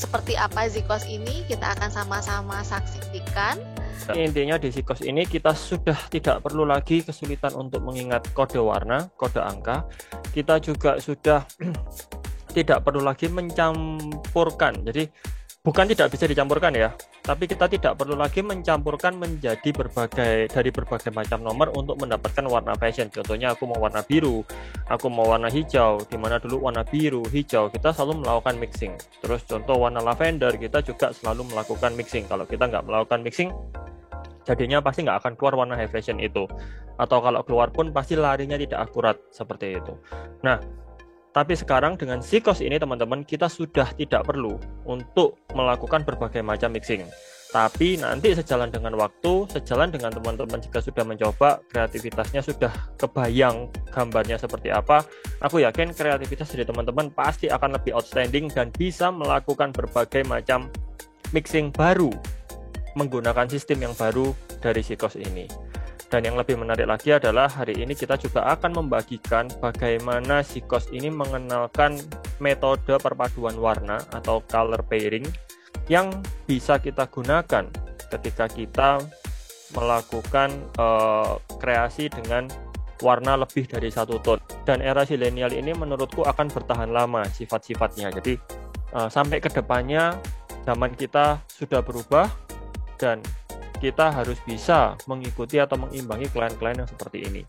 seperti apa Zikos ini, kita akan sama-sama saksikan. Intinya di Zikos ini kita sudah tidak perlu lagi kesulitan untuk mengingat kode warna, kode angka. Kita juga sudah tidak perlu lagi mencampurkan. Jadi bukan tidak bisa dicampurkan ya, tapi kita tidak perlu lagi mencampurkan menjadi dari berbagai macam nomor untuk mendapatkan warna fashion. Contohnya aku mau warna biru, aku mau warna hijau, dimana dulu warna biru, hijau kita selalu melakukan mixing. Terus contoh warna lavender kita juga selalu melakukan mixing. Kalau kita nggak melakukan mixing, jadinya pasti nggak akan keluar warna high fashion itu. Atau kalau keluar pun pasti larinya tidak akurat seperti itu. Nah, tapi sekarang dengan Zikos ini teman-teman, kita sudah tidak perlu untuk melakukan berbagai macam mixing. Tapi nanti sejalan dengan waktu, sejalan dengan teman-teman jika sudah mencoba, kreativitasnya sudah kebayang gambarnya seperti apa, aku yakin kreativitas dari teman-teman pasti akan lebih outstanding dan bisa melakukan berbagai macam mixing baru menggunakan sistem yang baru dari Zikos ini. Dan yang lebih menarik lagi adalah hari ini kita juga akan membagikan bagaimana Zikos ini mengenalkan metode perpaduan warna atau color pairing yang bisa kita gunakan ketika kita melakukan kreasi dengan warna lebih dari satu tone. Dan era zilenial ini menurutku akan bertahan lama sifat-sifatnya. Jadi sampai ke depannya zaman kita sudah berubah dan kita harus bisa mengikuti atau mengimbangi klien-klien yang seperti ini.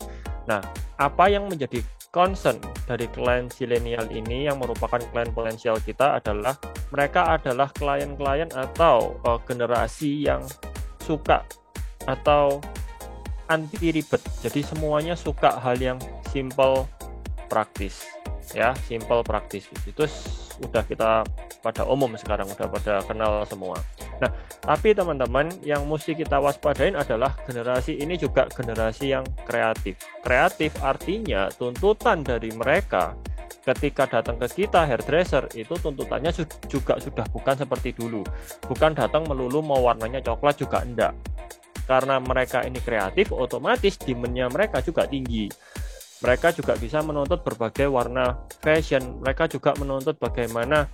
Nah, apa yang menjadi concern dari klien zilenial ini yang merupakan klien potensial kita adalah mereka adalah klien-klien atau generasi yang suka atau anti ribet. Jadi semuanya suka hal yang simple, praktis. Ya, simple, praktis. Itu udah kita pada umum sekarang, udah pada kenal semua. Nah, tapi teman-teman yang mesti kita waspadain adalah generasi ini juga generasi yang kreatif. Kreatif artinya tuntutan dari mereka ketika datang ke kita hairdresser itu tuntutannya juga sudah bukan seperti dulu. Bukan datang melulu mau warnanya coklat juga enggak. Karena mereka ini kreatif, otomatis demand-nya mereka juga tinggi. Mereka juga bisa menuntut berbagai warna fashion. Mereka juga menuntut bagaimana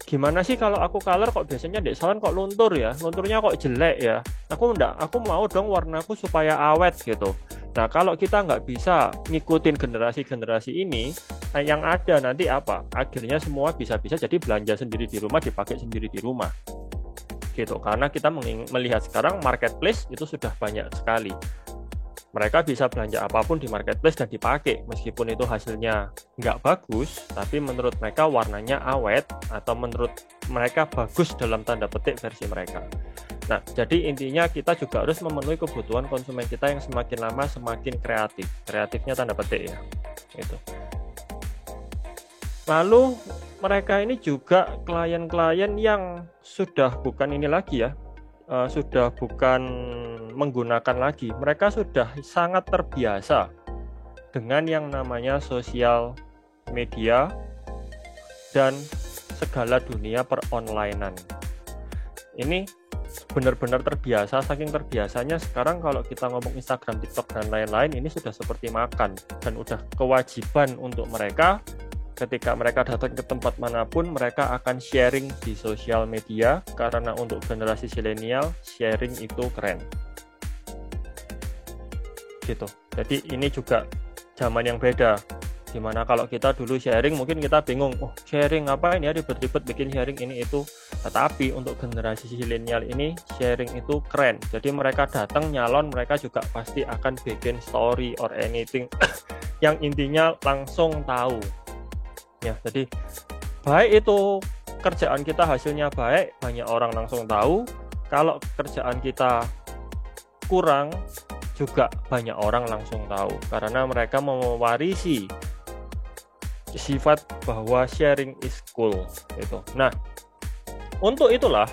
gimana sih kalau aku color kok biasanya di salon kok luntur ya, lunturnya kok jelek ya. Aku mau dong warnaku supaya awet gitu. Nah, kalau kita nggak bisa ngikutin generasi-generasi ini, yang ada nanti apa? Akhirnya semua bisa-bisa jadi belanja sendiri di rumah, dipakai sendiri di rumah. Gitu. Karena kita melihat sekarang marketplace itu sudah banyak sekali. Mereka bisa belanja apapun di marketplace dan dipakai, meskipun itu hasilnya nggak bagus, tapi menurut mereka warnanya awet, atau menurut mereka bagus dalam tanda petik versi mereka. Nah, jadi intinya kita juga harus memenuhi kebutuhan konsumen kita yang semakin lama semakin kreatif. Kreatifnya tanda petik ya. Gitu. Lalu mereka ini juga klien-klien yang sudah bukan ini lagi ya, sudah bukan menggunakan lagi, mereka sudah sangat terbiasa dengan yang namanya sosial media dan segala dunia peronlinean. Ini benar-benar terbiasa, saking terbiasanya sekarang kalau kita ngomong Instagram, TikTok dan lain-lain ini sudah seperti makan dan udah kewajiban untuk mereka. Ketika mereka datang ke tempat manapun, mereka akan sharing di sosial media karena untuk generasi zilenial sharing itu keren. Gitu. Jadi ini juga zaman yang beda. Dimana kalau kita dulu sharing mungkin kita bingung, oh sharing apa ini ya, ribet-ribet bikin sharing ini itu. Tetapi untuk generasi zilenial ini sharing itu keren. Jadi mereka datang nyalon, mereka juga pasti akan bikin story or anything yang intinya langsung tahu. Ya, jadi baik itu kerjaan kita hasilnya baik, banyak orang langsung tahu. Kalau kerjaan kita kurang, juga banyak orang langsung tahu. Karena mereka mewarisi sifat bahwa sharing is cool. Gitu. Nah, untuk itulah,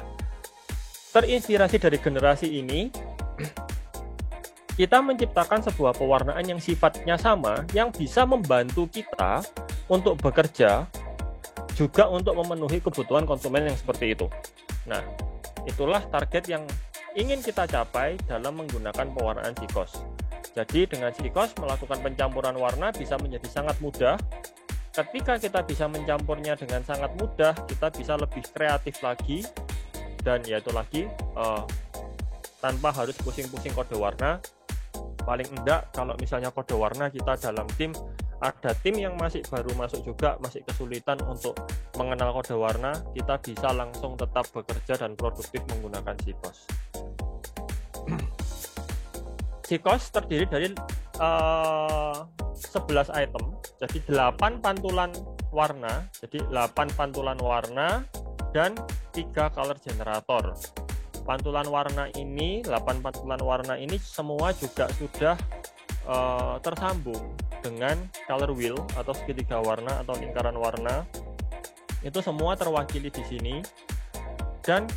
terinspirasi dari generasi ini, kita menciptakan sebuah pewarnaan yang sifatnya sama, yang bisa membantu kita untuk bekerja, juga untuk memenuhi kebutuhan konsumen yang seperti itu. Nah, itulah target yang ingin kita capai dalam menggunakan pewarnaan Zikos. Jadi dengan Zikos melakukan pencampuran warna bisa menjadi sangat mudah ketika kita bisa mencampurnya dengan sangat mudah, kita bisa lebih kreatif lagi, dan yaitu lagi tanpa harus pusing-pusing kode warna. Paling enggak kalau misalnya kode warna kita dalam tim, ada tim yang masih baru masuk juga, masih kesulitan untuk mengenal kode warna, kita bisa langsung tetap bekerja dan produktif menggunakan SIKOS. SIKOS terdiri dari 11 item, jadi 8 pantulan warna, dan 3 color generator. Pantulan warna ini, 8 pantulan warna ini semua juga sudah tersambung dengan color wheel atau segitiga warna atau lingkaran warna. Itu semua terwakili di sini, dan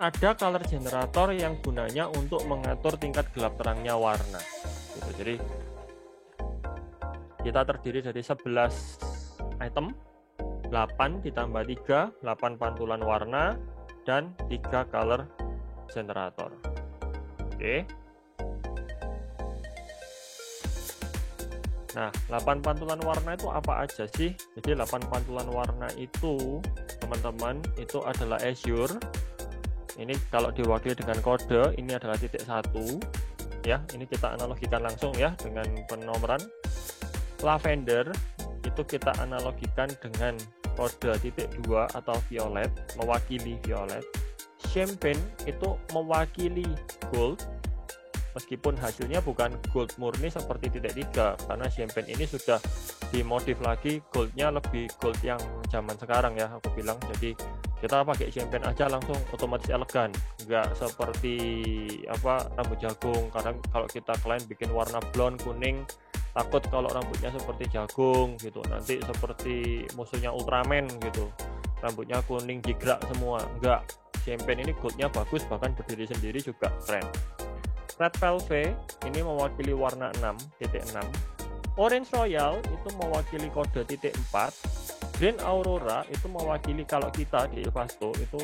ada color generator yang gunanya untuk mengatur tingkat gelap terangnya warna. Gitu. Jadi kita terdiri dari 11 item, 8 ditambah 3, 8 pantulan warna, dan 3 color generator. Oke. Nah, 8 pantulan warna itu apa aja sih? Jadi 8 pantulan warna itu, teman-teman, itu adalah azure. Ini kalau diwakili dengan kode, ini adalah titik 1. Ya, ini kita analogikan langsung ya dengan penomoran. Lavender itu kita analogikan dengan kode titik 2 atau violet, mewakili violet. Champagne itu mewakili gold, meskipun hasilnya bukan gold murni seperti titik 3, karena champagne ini sudah dimodif lagi, goldnya lebih gold yang zaman sekarang ya aku bilang. Jadi kita pakai champagne aja langsung otomatis elegan, nggak seperti rambut jagung. Karena kalau kita klien bikin warna blonde kuning, takut kalau rambutnya seperti jagung gitu, nanti seperti musuhnya Ultraman gitu, rambutnya kuning jigrak semua. Enggak, champagne ini goldnya bagus, bahkan berdiri sendiri juga keren. Red Velvet ini mewakili warna 6.6. Orange Royal itu mewakili kode titik 4. Green Aurora itu mewakili, kalau kita di Ilvasto itu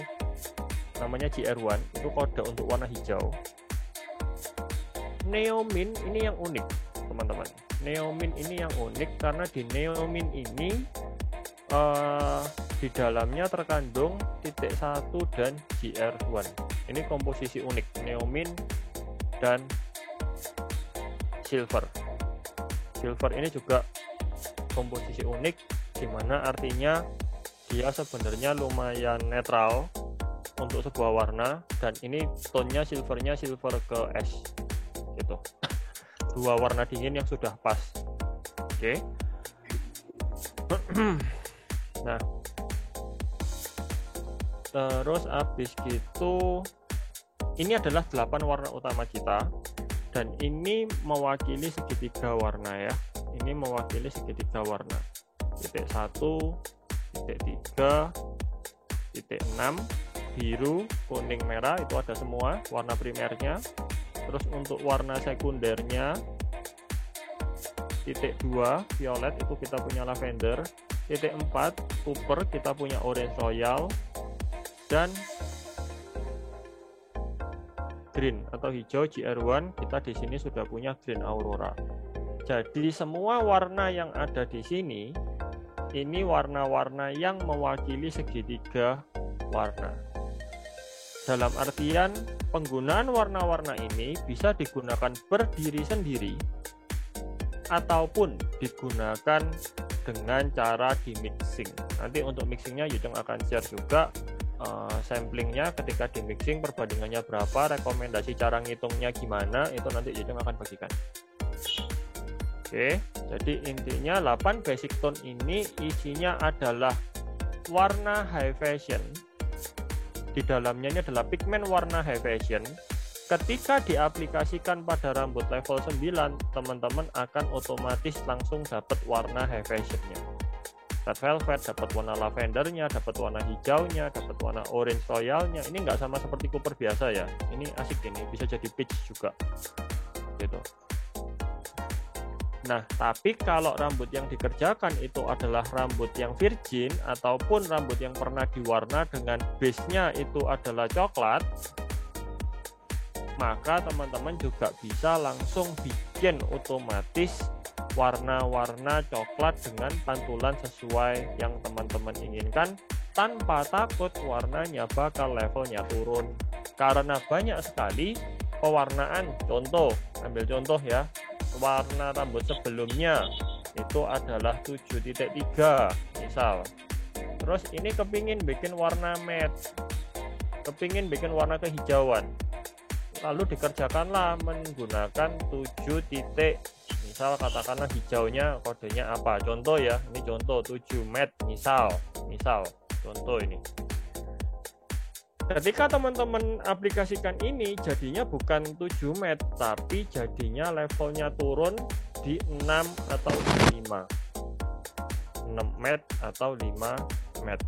namanya GR1, itu kode untuk warna hijau. Neomin ini yang unik, teman-teman. Neomin ini yang unik karena di Neomin ini di dalamnya terkandung titik 1 dan GR1. Ini komposisi unik, Neomin dan silver. Silver ini juga komposisi unik, dimana artinya dia sebenarnya lumayan netral untuk sebuah warna, dan ini tone-nya silvernya silver ke ash gitu. Dua warna dingin yang sudah pas. Oke. Nah, terus habis gitu, ini adalah 8 warna utama kita, dan ini mewakili segitiga warna ya. Ini mewakili segitiga warna. Titik 1, titik 3, titik 6, biru, kuning, merah itu ada semua warna primernya. Terus untuk warna sekundernya, titik 2 violet itu kita punya lavender, titik 4 copper kita punya orange royal, dan green atau hijau GR1 kita di sini sudah punya green aurora. Jadi semua warna yang ada di sini ini warna-warna yang mewakili segitiga warna. Dalam artian penggunaan warna-warna ini bisa digunakan berdiri sendiri ataupun digunakan dengan cara di mixing. Nanti untuk mixingnya Yujeng akan share juga samplingnya ketika di mixing perbandingannya berapa, rekomendasi cara ngitungnya gimana, itu nanti Yujeng akan bagikan. Oke, jadi intinya 8 basic tone ini isinya adalah warna high fashion. Di dalamnya ini adalah pigmen warna high fashion. Ketika diaplikasikan pada rambut level 9, teman-teman akan otomatis langsung dapat warna high fashionnya. Red velvet dapat warna lavendernya, dapat warna hijaunya, dapat warna orange royalnya. Ini nggak sama seperti cooper biasa ya. Ini asik, ini bisa jadi peach juga gitu. Nah, tapi kalau rambut yang dikerjakan itu adalah rambut yang virgin ataupun rambut yang pernah diwarna dengan base-nya itu adalah coklat, maka teman-teman juga bisa langsung bikin otomatis warna-warna coklat dengan pantulan sesuai yang teman-teman inginkan, tanpa takut warnanya bakal levelnya turun. Karena banyak sekali pewarnaan. Contoh, ambil contoh ya, warna rambut sebelumnya itu adalah 7.3 misal. Terus ini kepingin bikin warna matte, kepingin bikin warna kehijauan, lalu dikerjakanlah menggunakan 7 titik. Misal katakanlah hijaunya kodenya apa, contoh ya, ini contoh 7 matte misal contoh ini. Ketika teman-teman aplikasikan ini, jadinya bukan 7 matte, tapi jadinya levelnya turun di 6 atau 5. 6 matte atau 5 matte.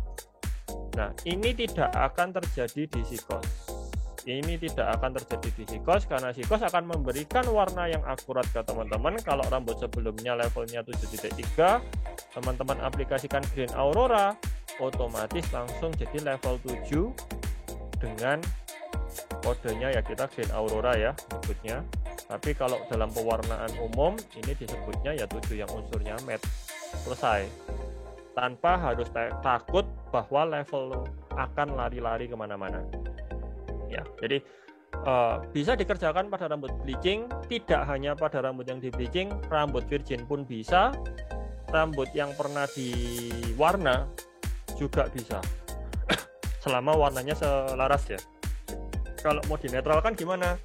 Nah, ini tidak akan terjadi di Sikos. Ini tidak akan terjadi di Sikos, karena Sikos akan memberikan warna yang akurat ke teman-teman. Kalau rambut sebelumnya levelnya 7.3, teman-teman aplikasikan Green Aurora, otomatis langsung jadi level 7 dengan kodenya ya, kita Green Aurora ya sebutnya. Tapi kalau dalam pewarnaan umum ini disebutnya ya 7 yang unsurnya matte. Selesai, tanpa harus takut bahwa level akan lari-lari kemana-mana ya. Jadi bisa dikerjakan pada rambut bleaching, tidak hanya pada rambut yang di bleaching, rambut virgin pun bisa, rambut yang pernah diwarna juga bisa selama warnanya selaras ya. Kalau mau dinetralkan gimana?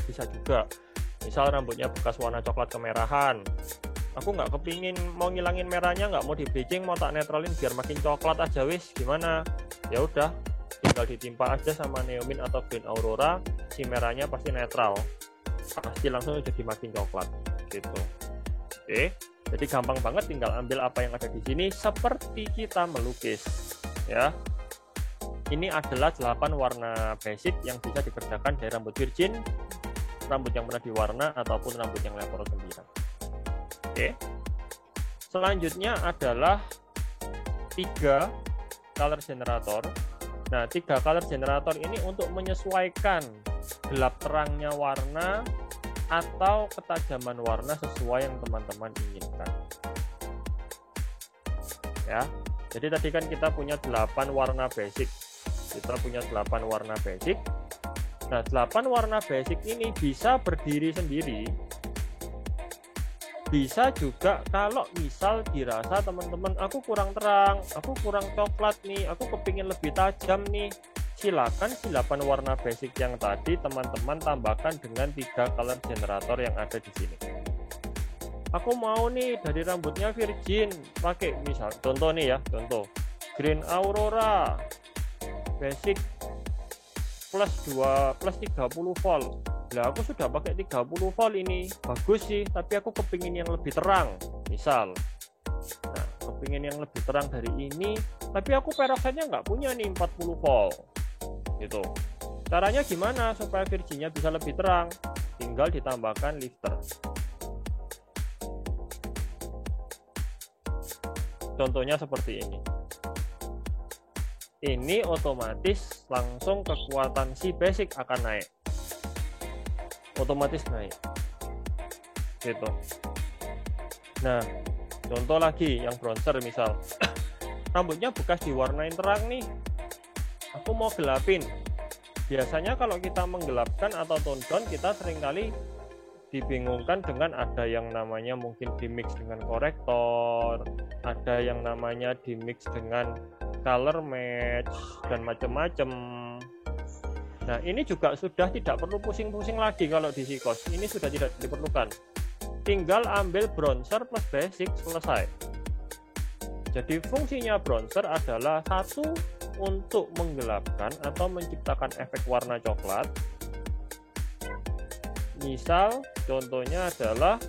Bisa juga. Misal rambutnya bekas warna coklat kemerahan, aku nggak kepingin mau ngilangin merahnya, nggak mau di bleaching, mau tak netralin biar makin coklat aja, wis gimana? Ya udah, tinggal ditimpa aja sama Neomin atau Green Aurora, si merahnya pasti netral, pasti langsung jadi makin coklat gitu. Oke, jadi gampang banget, tinggal ambil apa yang ada di sini seperti kita melukis ya. Ini adalah 8 warna basic yang bisa dikerjakan dari rambut virgin, rambut yang pernah diwarna, ataupun rambut yang level 9. Oke. Selanjutnya adalah 3 color generator. Nah, 3 color generator ini untuk menyesuaikan gelap terangnya warna atau ketajaman warna sesuai yang teman-teman inginkan. Ya. Jadi tadi kan kita punya 8 warna basic. Kita punya 8 warna basic. Nah, 8 warna basic ini bisa berdiri sendiri. Bisa juga kalau misal dirasa teman-teman, aku kurang terang, aku kurang coklat nih, aku kepingin lebih tajam nih, silakan si 8 warna basic yang tadi teman-teman tambahkan dengan 3 color generator yang ada di sini. Aku mau nih dari rambutnya virgin, pakai misal contoh nih ya, contoh Green Aurora basic plus 30 volt. Lah aku sudah pakai 30 volt ini, bagus sih, tapi aku kepingin yang lebih terang misal. Nah, kepingin yang lebih terang dari ini, tapi aku peroxide-nya nggak punya nih 40 volt gitu. Caranya gimana supaya virginnya bisa lebih terang? Tinggal ditambahkan lifter. Contohnya seperti ini. Ini otomatis langsung kekuatan si basic akan naik, otomatis naik gitu. Nah, contoh lagi yang bronzer misal, rambutnya bekas diwarnain terang nih, aku mau gelapin. Biasanya kalau kita menggelapkan atau tone down, kita seringkali dibingungkan dengan ada yang namanya mungkin dimix dengan korektor, ada yang namanya dimix dengan color match dan macam-macam. Nah, ini juga sudah tidak perlu pusing-pusing lagi kalau di Sikos. Ini sudah tidak diperlukan. Tinggal ambil bronzer plus basic, selesai. Jadi fungsinya bronzer adalah satu, untuk menggelapkan atau menciptakan efek warna coklat. Misal contohnya adalah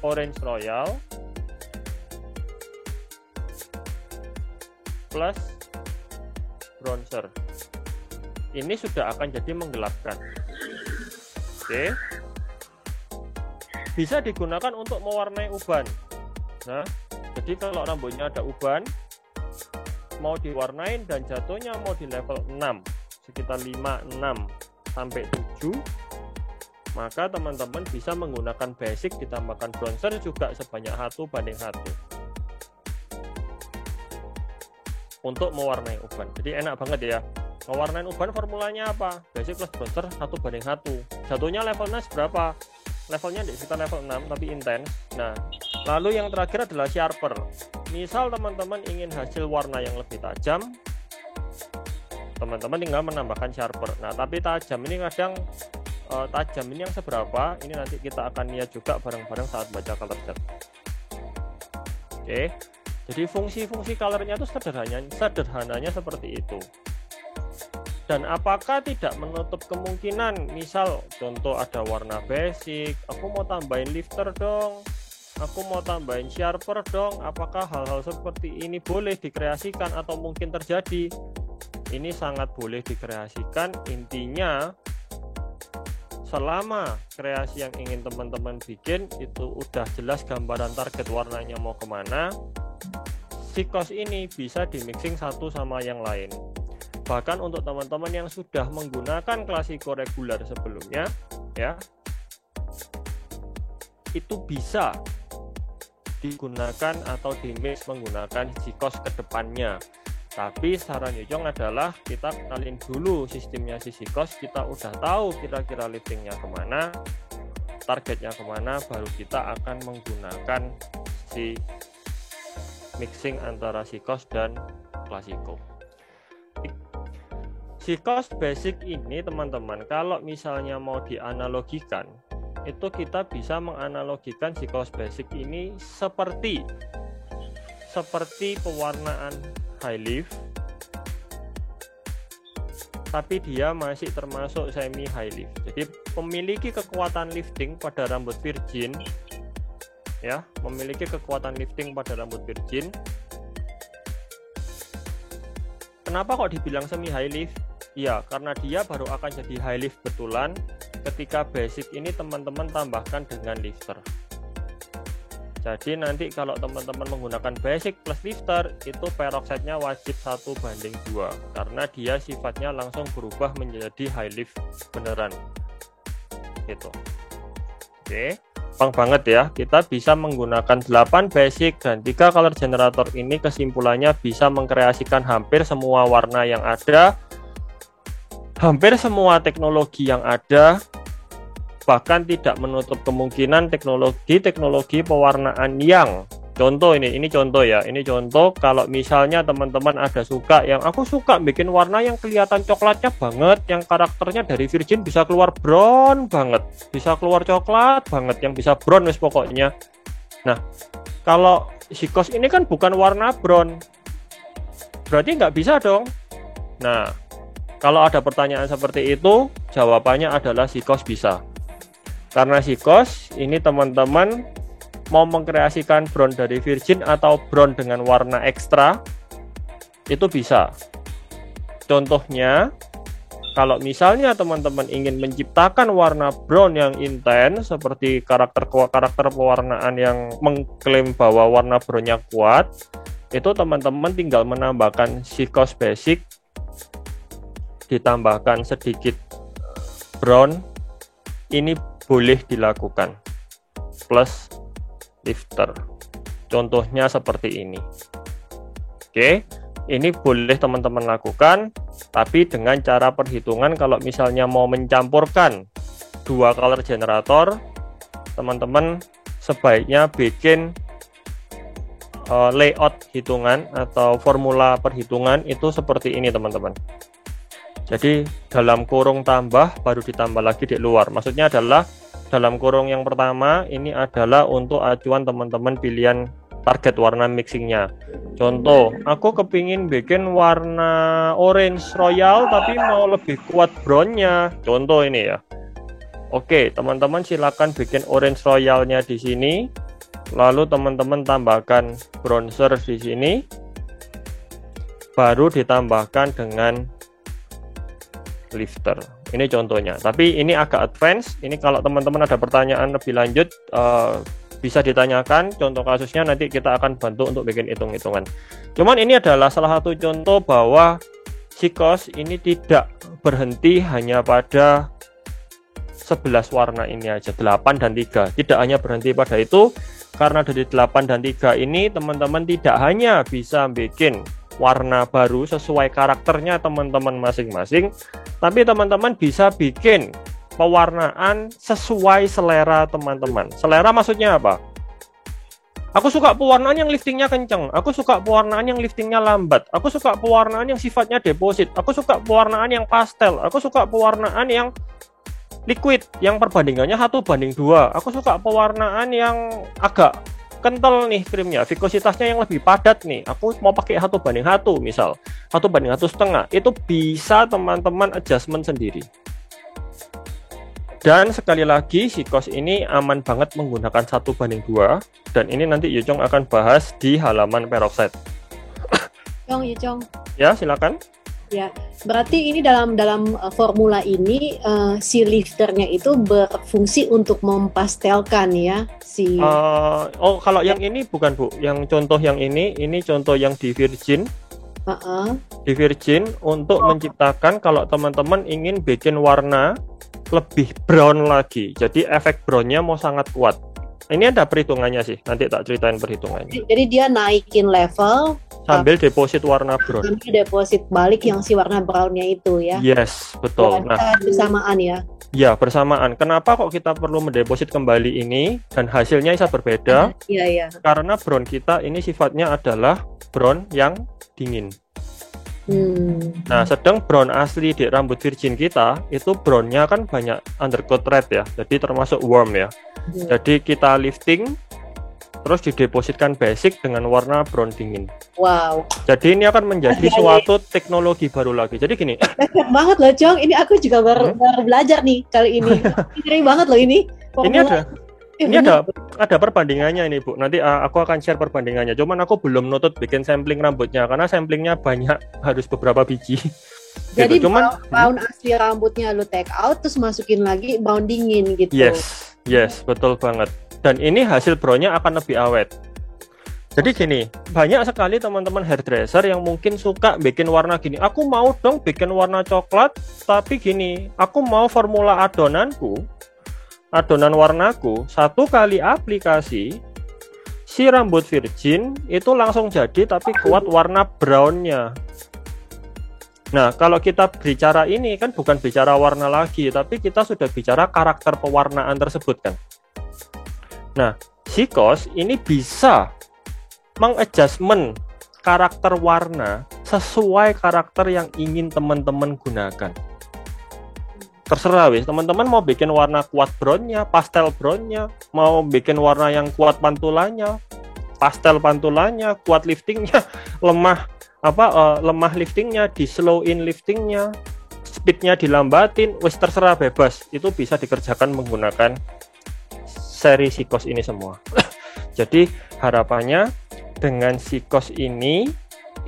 Orange Royal plus bronzer. Ini sudah akan jadi menggelapkan. Oke. Bisa digunakan untuk mewarnai uban. Nah, jadi kalau rambutnya ada uban, mau diwarnain dan jatuhnya mau di level 6, sekitar 5, 6 sampai 7, maka teman-teman bisa menggunakan basic ditambahkan bronzer juga sebanyak 1:1 untuk mewarnai uban. Jadi enak banget ya. Mewarnai uban formulanya apa? Basic plus bronzer 1:1. Jatuhnya levelnya seberapa? Levelnya di sekitar level 6 tapi intens. Nah, lalu yang terakhir adalah sharper. Misal teman-teman ingin hasil warna yang lebih tajam, teman-teman tinggal menambahkan sharper. Nah, tapi tajam ini kadang tajam ini yang seberapa? Ini nanti kita akan lihat juga bareng-bareng saat baca color chart. Oke. Jadi fungsi-fungsi colornya itu sederhananya seperti itu. Dan apakah tidak menutup kemungkinan, misal contoh ada warna basic, aku mau tambahin lifter dong, aku mau tambahin sharper dong, apakah hal-hal seperti ini boleh dikreasikan atau mungkin terjadi? Ini sangat boleh dikreasikan, intinya selama kreasi yang ingin teman-teman bikin itu udah jelas gambaran target warnanya mau kemana, Sikos ini bisa dimixing satu sama yang lain. Bahkan untuk teman-teman yang sudah menggunakan Classico regular sebelumnya ya, itu bisa digunakan atau dimix menggunakan Sikos ke depannya. Tapi saran Yujong adalah kita kenalin dulu sistemnya si Sikos, kita udah tahu kira-kira liftingnya kemana, targetnya kemana, baru kita akan menggunakan si mixing antara Sikos dan Classico. Sikos basic ini teman-teman, kalau misalnya mau dianalogikan, itu kita bisa menganalogikan Sikos basic ini seperti pewarnaan high lift, tapi dia masih termasuk semi high lift. Jadi memiliki kekuatan lifting pada rambut virgin ya, memiliki kekuatan lifting pada rambut virgin. Kenapa kok dibilang semi high lift? Ya, karena dia baru akan jadi high lift betulan ketika basic ini teman-teman tambahkan dengan lifter. Jadi nanti kalau teman-teman menggunakan basic plus lifter, itu peroxide-nya wajib 1:2 karena dia sifatnya langsung berubah menjadi high lift beneran gitu. Oke, gampang banget ya. Kita bisa menggunakan 8 basic dan 3 color generator ini, kesimpulannya bisa mengkreasikan hampir semua warna yang ada, hampir semua teknologi yang ada, bahkan tidak menutup kemungkinan teknologi pewarnaan yang contoh ini contoh ya, ini contoh kalau misalnya teman-teman ada suka yang aku suka bikin warna yang kelihatan coklatnya banget, yang karakternya dari virgin bisa keluar brown banget, bisa keluar coklat banget, yang bisa brown wis pokoknya. Nah, kalau Sikos ini kan bukan warna brown, berarti nggak bisa dong. Nah, kalau ada pertanyaan seperti itu, jawabannya adalah Sikos bisa. Karena Sikos ini teman-teman mau mengkreasikan brown dari virgin atau brown dengan warna ekstra, itu bisa. Contohnya, kalau misalnya teman-teman ingin menciptakan warna brown yang intens seperti karakter pewarnaan yang mengklaim bahwa warna brownnya kuat, itu teman-teman tinggal menambahkan Sikos basic, ditambahkan sedikit brown, ini boleh dilakukan plus lifter. Contohnya seperti ini. Oke, ini boleh teman-teman lakukan, tapi dengan cara perhitungan kalau misalnya mau mencampurkan 2 color generator, teman-teman sebaiknya bikin layout hitungan atau formula perhitungan itu seperti ini teman-teman. Jadi dalam kurung tambah baru ditambah lagi di luar. Maksudnya adalah dalam kurung yang pertama ini adalah untuk acuan teman-teman pilihan target warna mixingnya. Contoh, aku kepingin bikin warna orange royal tapi mau lebih kuat brownnya. Contoh ini ya. Oke, teman-teman silakan bikin orange royalnya di sini. Lalu teman-teman tambahkan bronzer di sini. Baru ditambahkan dengan lifter. Ini contohnya, tapi ini agak advance. Ini kalau teman-teman ada pertanyaan lebih lanjut bisa ditanyakan contoh kasusnya, nanti kita akan bantu untuk bikin hitung-hitungan. Cuman ini adalah salah satu contoh bahwa Sikos ini tidak berhenti hanya pada 11 warna ini aja, 8 dan 3. Tidak hanya berhenti pada itu, karena dari 8 dan 3 ini teman-teman tidak hanya bisa bikin warna baru sesuai karakternya teman-teman masing-masing, tapi teman-teman bisa bikin pewarnaan sesuai selera teman-teman. Selera maksudnya apa? Aku suka pewarnaan yang liftingnya kenceng. Aku suka pewarnaan yang liftingnya lambat. Aku suka pewarnaan yang sifatnya deposit. Aku suka pewarnaan yang pastel. Aku suka pewarnaan yang liquid, yang perbandingannya 1:2. Aku suka pewarnaan yang agak kental nih krimnya, vikositasnya yang lebih padat nih. Aku mau pakai 1:1 misal, 1:1,5. Itu bisa teman-teman adjustment sendiri. Dan sekali lagi, Sikos ini aman banget menggunakan 1:2, dan ini nanti Yucong akan bahas di halaman peroxide. Yucong. Ya, silakan. Ya, berarti ini dalam formula ini si lifternya itu berfungsi untuk mempastelkan ya si. Kalau yang ini bukan Bu, yang contoh yang ini contoh yang di Virgin. Di Virgin untuk menciptakan kalau teman-teman ingin bikin warna lebih brown lagi, jadi efek brownnya mau sangat kuat. Ini ada perhitungannya sih, nanti tak ceritain perhitungannya. Jadi dia naikin level sambil deposit warna brown. Sambil deposit balik yang si warna brownnya itu ya. Yes, betul. Nah, bersamaan ya. Ya, bersamaan. Kenapa kok kita perlu mendeposit kembali ini dan hasilnya bisa berbeda? Iya. Karena brown kita ini sifatnya adalah brown yang dingin. Nah, sedang brown asli di rambut virgin kita itu brownnya kan banyak undercoat red ya, jadi termasuk warm ya. Jadi kita lifting terus didepositkan basic dengan warna brown dingin. Wow. Jadi ini akan menjadi suatu teknologi baru lagi. Jadi gini. Banyak banget loh, Cong. Ini aku juga baru belajar nih kali ini. Keren banget loh ini. Ini ada perbandingannya ini Bu. Nanti aku akan share perbandingannya. Cuman aku belum nutut bikin sampling rambutnya karena samplingnya banyak, harus beberapa biji. Jadi gitu. Cuman brown asli rambutnya lu take out terus masukin lagi brown dingin gitu. Yes, betul banget. Dan ini hasil brownnya akan lebih awet. Jadi gini, banyak sekali teman-teman hairdresser yang mungkin suka bikin warna gini. Aku mau dong bikin warna coklat, tapi gini, aku mau formula adonan warnaku 1 kali aplikasi si rambut virgin itu langsung jadi tapi kuat warna brownnya. Nah, kalau kita bicara ini kan bukan bicara warna lagi, tapi kita sudah bicara karakter pewarnaan tersebut kan. Nah, Sikos ini bisa mengadjustment karakter warna sesuai karakter yang ingin teman-teman gunakan. Terserah wis, teman-teman mau bikin warna kuat brownnya, pastel brownnya, mau bikin warna yang kuat pantulannya, pastel pantulannya, kuat liftingnya, lemah liftingnya, di slow in liftingnya, speednya dilambatin, wis terserah, bebas. Itu bisa dikerjakan menggunakan seri Sikos ini semua. Jadi harapannya dengan Sikos ini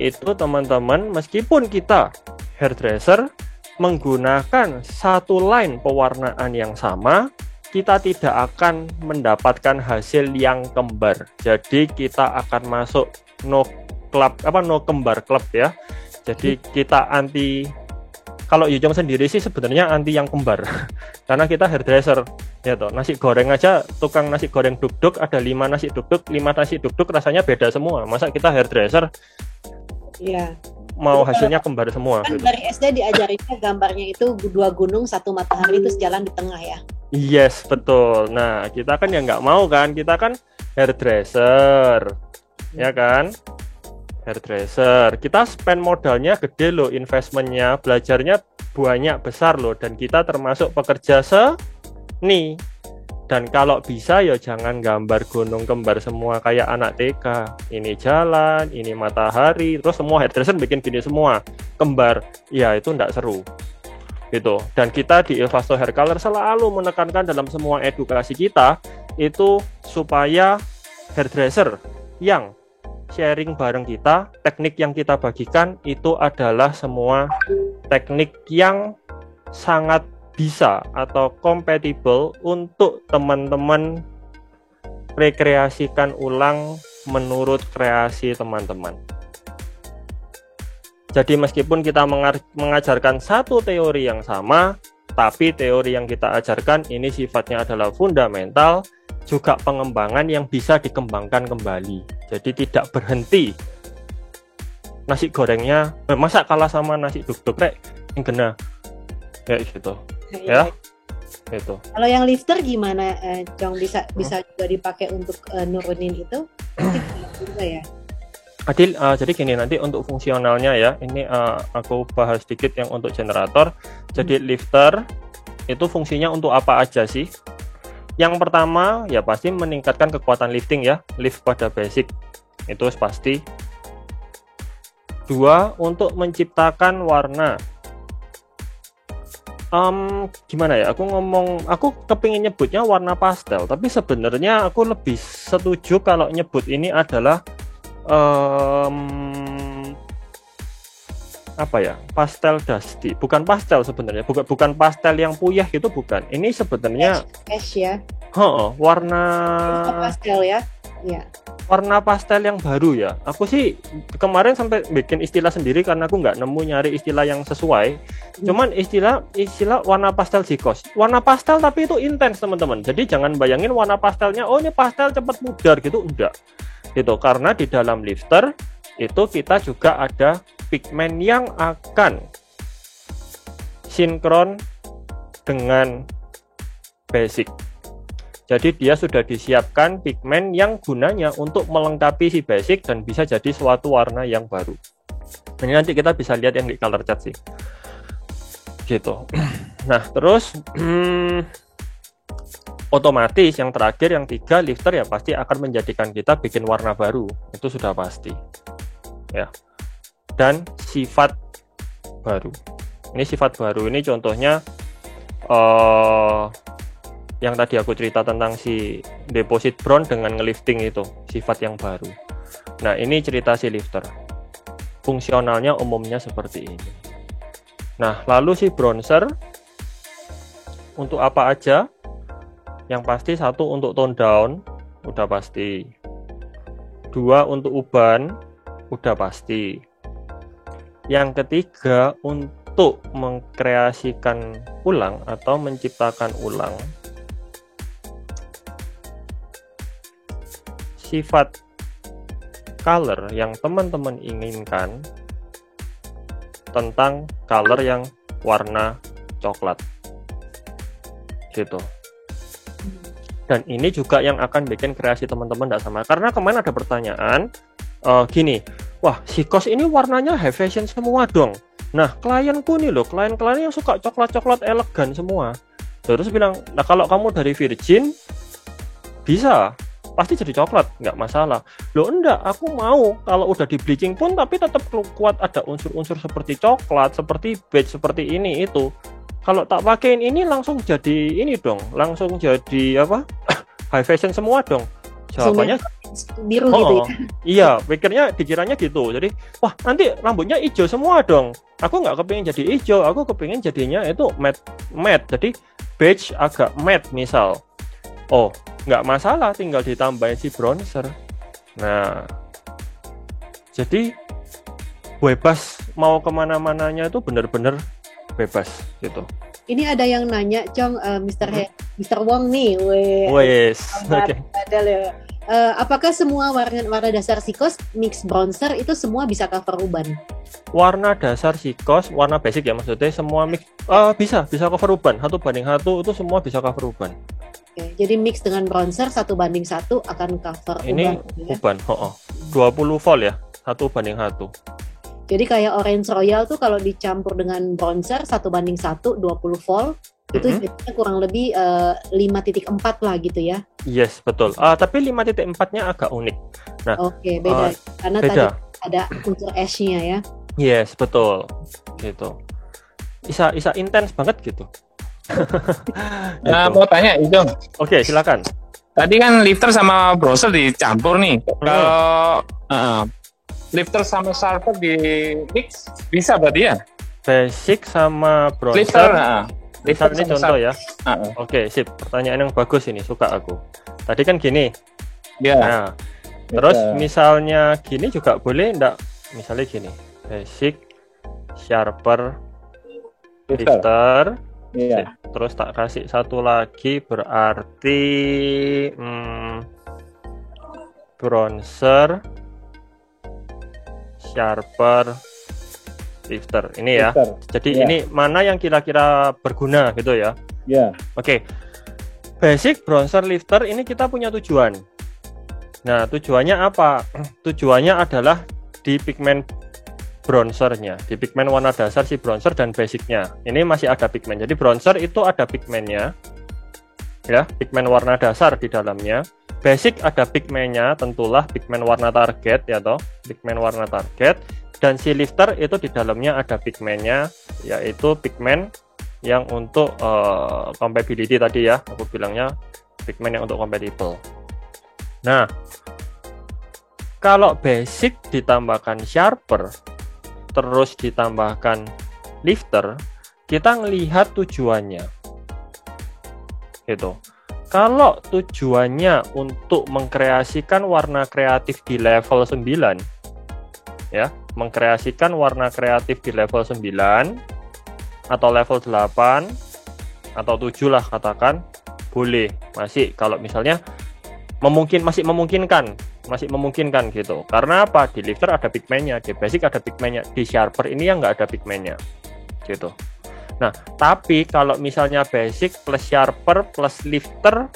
itu teman-teman, meskipun kita hairdresser menggunakan satu line pewarnaan yang sama, kita tidak akan mendapatkan hasil yang kembar. Jadi kita akan masuk no kembar club ya. Jadi kita anti, kalau Yucong sendiri sih sebenarnya anti yang kembar. Karena kita hairdresser ya toh. Nasi goreng aja, tukang nasi goreng duk-duk ada 5 nasi duk-duk rasanya beda semua. Masa kita hairdresser? Iya. Mau hasilnya kembar semua. Kan dari SD diajarinnya gambarnya itu 2 gunung 1 matahari itu sejalan di tengah ya. Yes, betul. Nah, kita kan ya nggak mau kan, kita kan hairdresser, ya kan? Hairdresser. Kita spend modalnya gede loh, investmentnya, belajarnya banyak besar loh, dan kita termasuk pekerja seni. Dan kalau bisa ya jangan gambar gunung kembar semua kayak anak TK. Ini jalan, ini matahari, terus semua hairdresser bikin gini semua kembar. Ya itu enggak seru. Gitu. Dan kita di Ilvasto Hair Color selalu menekankan dalam semua edukasi kita itu supaya hairdresser yang sharing bareng kita, teknik yang kita bagikan itu adalah semua teknik yang sangat bisa atau compatible untuk teman-teman rekreasikan ulang menurut kreasi teman-teman. Jadi meskipun kita mengajarkan satu teori yang sama, Tapi teori yang kita ajarkan ini sifatnya adalah fundamental, juga pengembangan yang bisa dikembangkan kembali. Jadi tidak berhenti. Nasi gorengnya, masa kalah sama nasi duk-duk rek, yang kena. Kayak gitu. Ya. Itu. Kalau yang lifter gimana, Cong? Bisa juga dipakai untuk nurunin itu? Juga ya. Adil, jadi gini, nanti untuk fungsionalnya ya, ini aku bahas sedikit yang untuk generator. Jadi lifter itu fungsinya untuk apa aja sih? Yang pertama ya pasti meningkatkan kekuatan lifting ya, lift pada basic itu pasti. Dua, untuk menciptakan warna. Gimana ya, aku kepingin nyebutnya warna pastel, tapi sebenarnya aku lebih setuju kalau nyebut ini adalah apa ya, pastel dusty. Bukan pastel sebenarnya, bukan pastel yang puyah gitu, bukan. Ini sebenarnya ash ya. Warna pastel ya. Ya. Warna pastel yang baru ya. Aku sih kemarin sampai bikin istilah sendiri karena aku nggak nemu nyari istilah yang sesuai. Cuman istilah warna pastel sikos. Warna pastel tapi itu intens teman-teman. Jadi jangan bayangin warna pastelnya, oh ini pastel cepat pudar gitu, enggak. Gitu, karena di dalam lifter itu kita juga ada pigmen yang akan sinkron dengan basic. Jadi dia sudah disiapkan pigmen yang gunanya untuk melengkapi si basic dan bisa jadi suatu warna yang baru. Ini nanti kita bisa lihat yang di color chart sih. Gitu. Nah, terus otomatis yang terakhir, yang 3, lifter ya pasti akan menjadikan kita bikin warna baru. Itu sudah pasti. Ya. Dan sifat baru. Ini sifat baru, ini contohnya yang tadi aku cerita tentang si deposit bronze dengan ngelifting itu, sifat yang baru. Nah, ini cerita si lifter. Fungsionalnya umumnya seperti ini. Nah, lalu si bronzer untuk apa aja? Yang pasti 1 untuk tone down, udah pasti. 2 untuk uban, udah pasti. Yang ketiga untuk mengkreasikan ulang atau menciptakan ulang. Sifat color yang teman-teman inginkan tentang color yang warna coklat gitu. Dan ini juga yang akan bikin kreasi teman-teman tidak sama, karena kemarin ada pertanyaan gini, wah sikos ini warnanya high fashion semua dong. Nah klienku nih loh, klien-klien yang suka coklat-coklat elegan semua. Terus bilang, nah kalau kamu dari virgin bisa, pasti jadi coklat, nggak masalah. Loh enggak, aku mau kalau udah di bleaching pun tapi tetap kuat ada unsur-unsur seperti coklat, seperti beige, seperti ini itu. Kalau tak pakein ini langsung jadi ini dong, langsung jadi apa? High fashion semua dong. Jawabannya biru gitu ya. Iya, pikirnya dikiranya gitu. Jadi, wah nanti rambutnya hijau semua dong. Aku nggak kepingin jadi hijau, aku kepingin jadinya itu matte. Jadi beige agak matte misal. Oh, nggak masalah, tinggal ditambahin si bronzer. Nah, jadi bebas mau kemana-mananya itu bener-bener bebas gitu. Ini ada yang nanya, Cong, Mr. Wong nih, Wes, oke. Apakah semua warna dasar sikos mix bronzer itu semua bisa cover uban? Warna dasar sikos, warna basic ya maksudnya, semua mix bisa cover uban, 1:1 itu semua bisa cover uban. Oke, jadi mix dengan bronzer 1:1 akan cover ini uban. Uban, 20 volt ya, 1:1. Jadi kayak Orange Royal tuh kalau dicampur dengan bronzer 1:1 20 volt itu jadinya kurang lebih 5.4 lah gitu ya. Yes, betul. Tapi 5.4-nya agak unik. Nah, oke, beda. Karena beda. Tadi ada unsur ash-nya ya. Yes, betul. Gitu. Bisa intens banget gitu. Nah, mau tanya, Ijong. Oke, silakan. Tadi kan lifter sama browser dicampur nih. Kalau lifter sama sharper di mix bisa berarti ya? Basic sama browser. Lifter ini contoh ya. Oke, sip. Pertanyaan yang bagus ini, suka aku. Tadi kan gini. Ya. Nah, terus misalnya gini juga boleh enggak? Misalnya gini. Basic, sharper, lifter, Iya. Terus tak kasih satu lagi berarti bronzer, sharper, lifter. Ini ya. Lifter. Jadi Iya. ini mana yang kira-kira berguna gitu ya. Ya. Oke. Basic, bronzer, lifter ini kita punya tujuan. Nah, tujuannya apa? Tujuannya adalah di pigmen bronzernya, di pigmen warna dasar si bronzer dan basicnya. Ini masih ada pigmen. Jadi bronzer itu ada pigmennya, ya, pigmen warna dasar di dalamnya. Basic ada pigmennya, tentulah pigmen warna target ya toh, pigmen warna target. Dan si lifter itu di dalamnya ada pigmennya, yaitu pigmen yang untuk compatibility tadi ya, aku bilangnya pigmen yang untuk compatible. Nah, kalau basic ditambahkan sharper, terus ditambahkan lifter, kita ngelihat tujuannya. Gitu. Kalau tujuannya untuk mengkreasikan warna kreatif di level 9, ya, mengkreasikan warna kreatif di level 9 atau level 8 atau 7 lah katakan, boleh. Masih kalau misalnya masih memungkinkan gitu. Karena apa? Di lifter ada pigmennya, di basic ada pigmennya, di sharper ini yang nggak ada pigmennya gitu. Nah, tapi kalau misalnya basic plus sharper plus lifter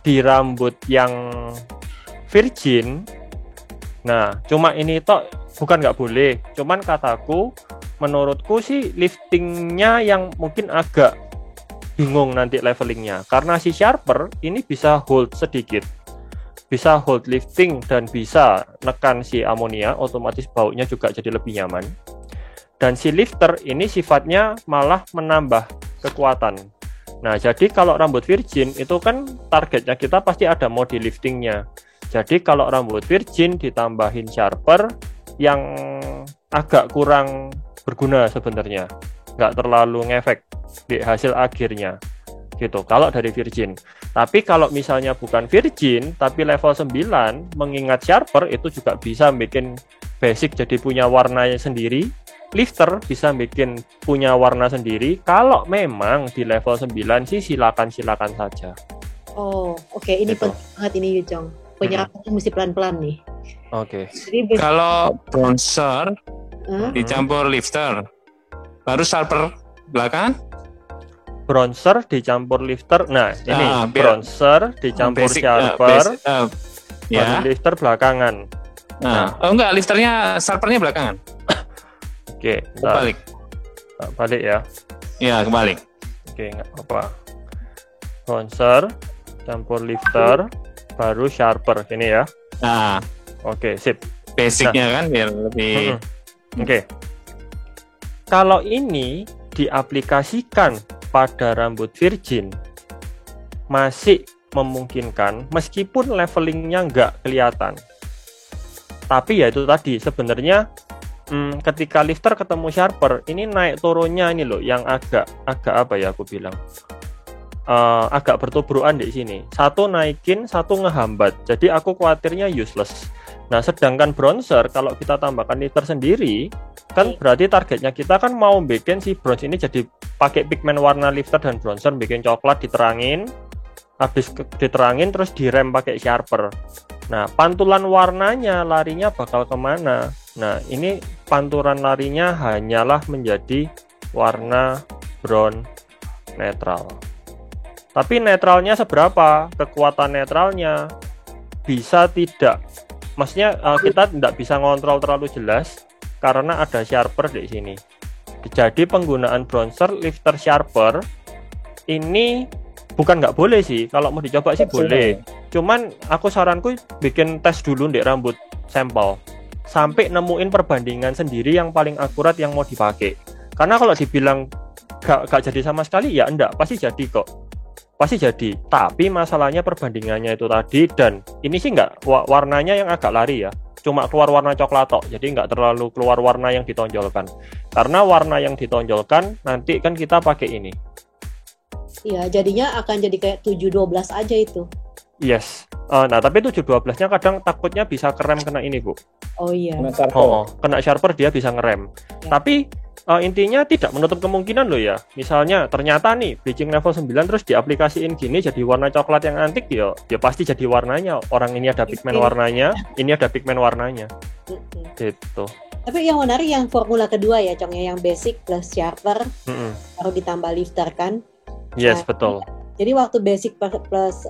di rambut yang virgin, nah cuma ini toh bukan nggak boleh, cuman kataku menurutku sih liftingnya yang mungkin agak bingung nanti levelingnya, karena si sharper ini bisa hold sedikit, bisa hold lifting dan bisa nekan si amonia, otomatis baunya juga jadi lebih nyaman. Dan si lifter ini sifatnya malah menambah kekuatan. Nah, jadi kalau rambut virgin itu kan targetnya kita pasti ada mode liftingnya. Jadi kalau rambut virgin ditambahin sharper yang agak kurang berguna sebenarnya, nggak terlalu ngefek di hasil akhirnya gitu kalau dari virgin. Tapi kalau misalnya bukan virgin tapi level 9 mengingat sharper itu juga bisa bikin basic jadi punya warnanya sendiri, lifter bisa bikin punya warna sendiri. Kalau memang di level 9 sih silakan saja. Oh, oke. Ini Gitu. penting banget ini Yujong. Penyerapannya mesti pelan-pelan nih. Oke. Jadi Kalau bronzer Hah? dicampur lifter, baru sharper belakangan. Bronzer dicampur lifter. Nah, ini biar- bronzer dicampur Basic, sharper, baru ya. lifter belakangan. Nah, oh enggak, lifternya, sharpernya belakangan. Oke, bentar. Kebalik. Balik ya. Ya, kebalik. Oke, nggak apa-apa. Bronzer campur lifter, baru sharper ini ya. Nah, Oke, sip. basicnya kan biar lebih. Oke. Kalau ini diaplikasikan pada rambut virgin, masih memungkinkan meskipun levelingnya nggak kelihatan. Tapi ya itu tadi sebenarnya ketika lifter ketemu sharper, ini naik turunnya ini loh yang agak apa ya aku bilang, agak bertubrukan di sini. Satu naikin, satu ngehambat. Jadi aku khawatirnya useless. Nah, sedangkan bronzer kalau kita tambahkan lifter sendiri, kan berarti targetnya kita kan mau bikin si bronze ini jadi pakai pigmen warna lifter dan bronzer, bikin coklat diterangin, habis diterangin terus direm pakai sharper. Nah, pantulan warnanya larinya bakal kemana? Nah, ini pantulan larinya hanyalah menjadi warna brown netral. Tapi netralnya seberapa? Kekuatan netralnya bisa tidak. Maksudnya kita tidak bisa ngontrol terlalu jelas karena ada sharper di sini. Jadi penggunaan bronzer lifter sharper ini bukan nggak boleh sih. Kalau mau dicoba sih boleh. Cuman aku saranku bikin tes dulu di rambut sampel sampai nemuin perbandingan sendiri yang paling akurat yang mau dipakai. Karena kalau dibilang gak jadi sama sekali ya enggak, pasti jadi kok. Pasti jadi, tapi masalahnya perbandingannya itu tadi. Dan ini sih nggak warnanya yang agak lari ya, cuma keluar warna coklat tok, jadi nggak terlalu keluar warna yang ditonjolkan. Karena warna yang ditonjolkan nanti kan kita pakai ini. Iya, jadinya akan jadi kayak 7-12 aja itu. Yes. Nah tapi 712-nya kadang takutnya bisa kerem kena ini Bu. Oh iya. Kena sharper dia bisa ngerem. Ya. Tapi intinya tidak menutup kemungkinan loh ya. Misalnya ternyata nih bleaching level 9 terus diaplikasiin gini jadi warna coklat yang antik ya pasti jadi warnanya. Orang ini ada pigmen warnanya, ini ada pigmen warnanya. Gitu. Tapi yang menarik yang formula kedua ya, Cong, yang basic plus sharper, baru ditambah lifter kan? Yes, betul. Jadi waktu basic plus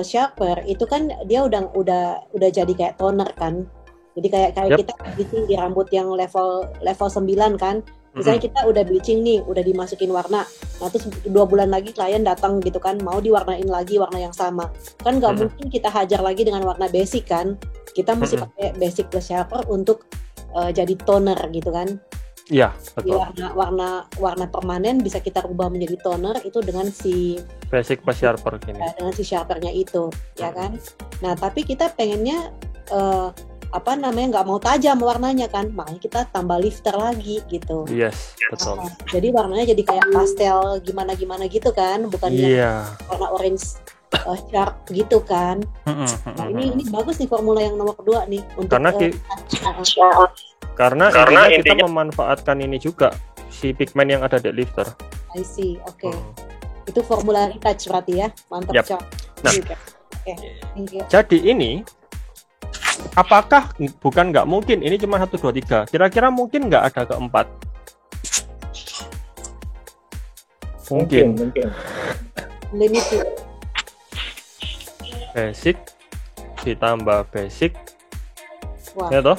sharper itu kan dia udah jadi kayak toner kan. Jadi kayak kita bleaching di rambut yang level 9 kan. Misalnya kita udah bleaching nih, udah dimasukin warna. Nah terus 2 bulan lagi klien datang gitu kan, mau diwarnain lagi warna yang sama. Kan nggak mungkin kita hajar lagi dengan warna basic kan. Kita mesti pakai basic plus sharper untuk jadi toner gitu kan. Iya, betul. Warna permanen bisa kita rubah menjadi toner itu dengan si basic plus sharper gini. Dengan si sharpernya itu, ya kan. Nah tapi kita pengennya nggak mau tajam warnanya kan, makanya kita tambah lifter lagi gitu. Yes, betul. Jadi warnanya jadi kayak pastel gimana gitu kan, bukan yang warna orange sharp gitu kan. Nah, ini bagus nih formula yang nomor 2 nih untuk karena intinya kita memanfaatkan ini juga si pigmen yang ada di lifter. I see, oke. Itu formula retouch berarti ya, mantap. Cok. Nah, jadi ini apakah bukan nggak mungkin ini cuma 1, 2, 3? Kira-kira mungkin nggak ada keempat? Mungkin. Limited. Basic ditambah basic. Wah. Ya toh?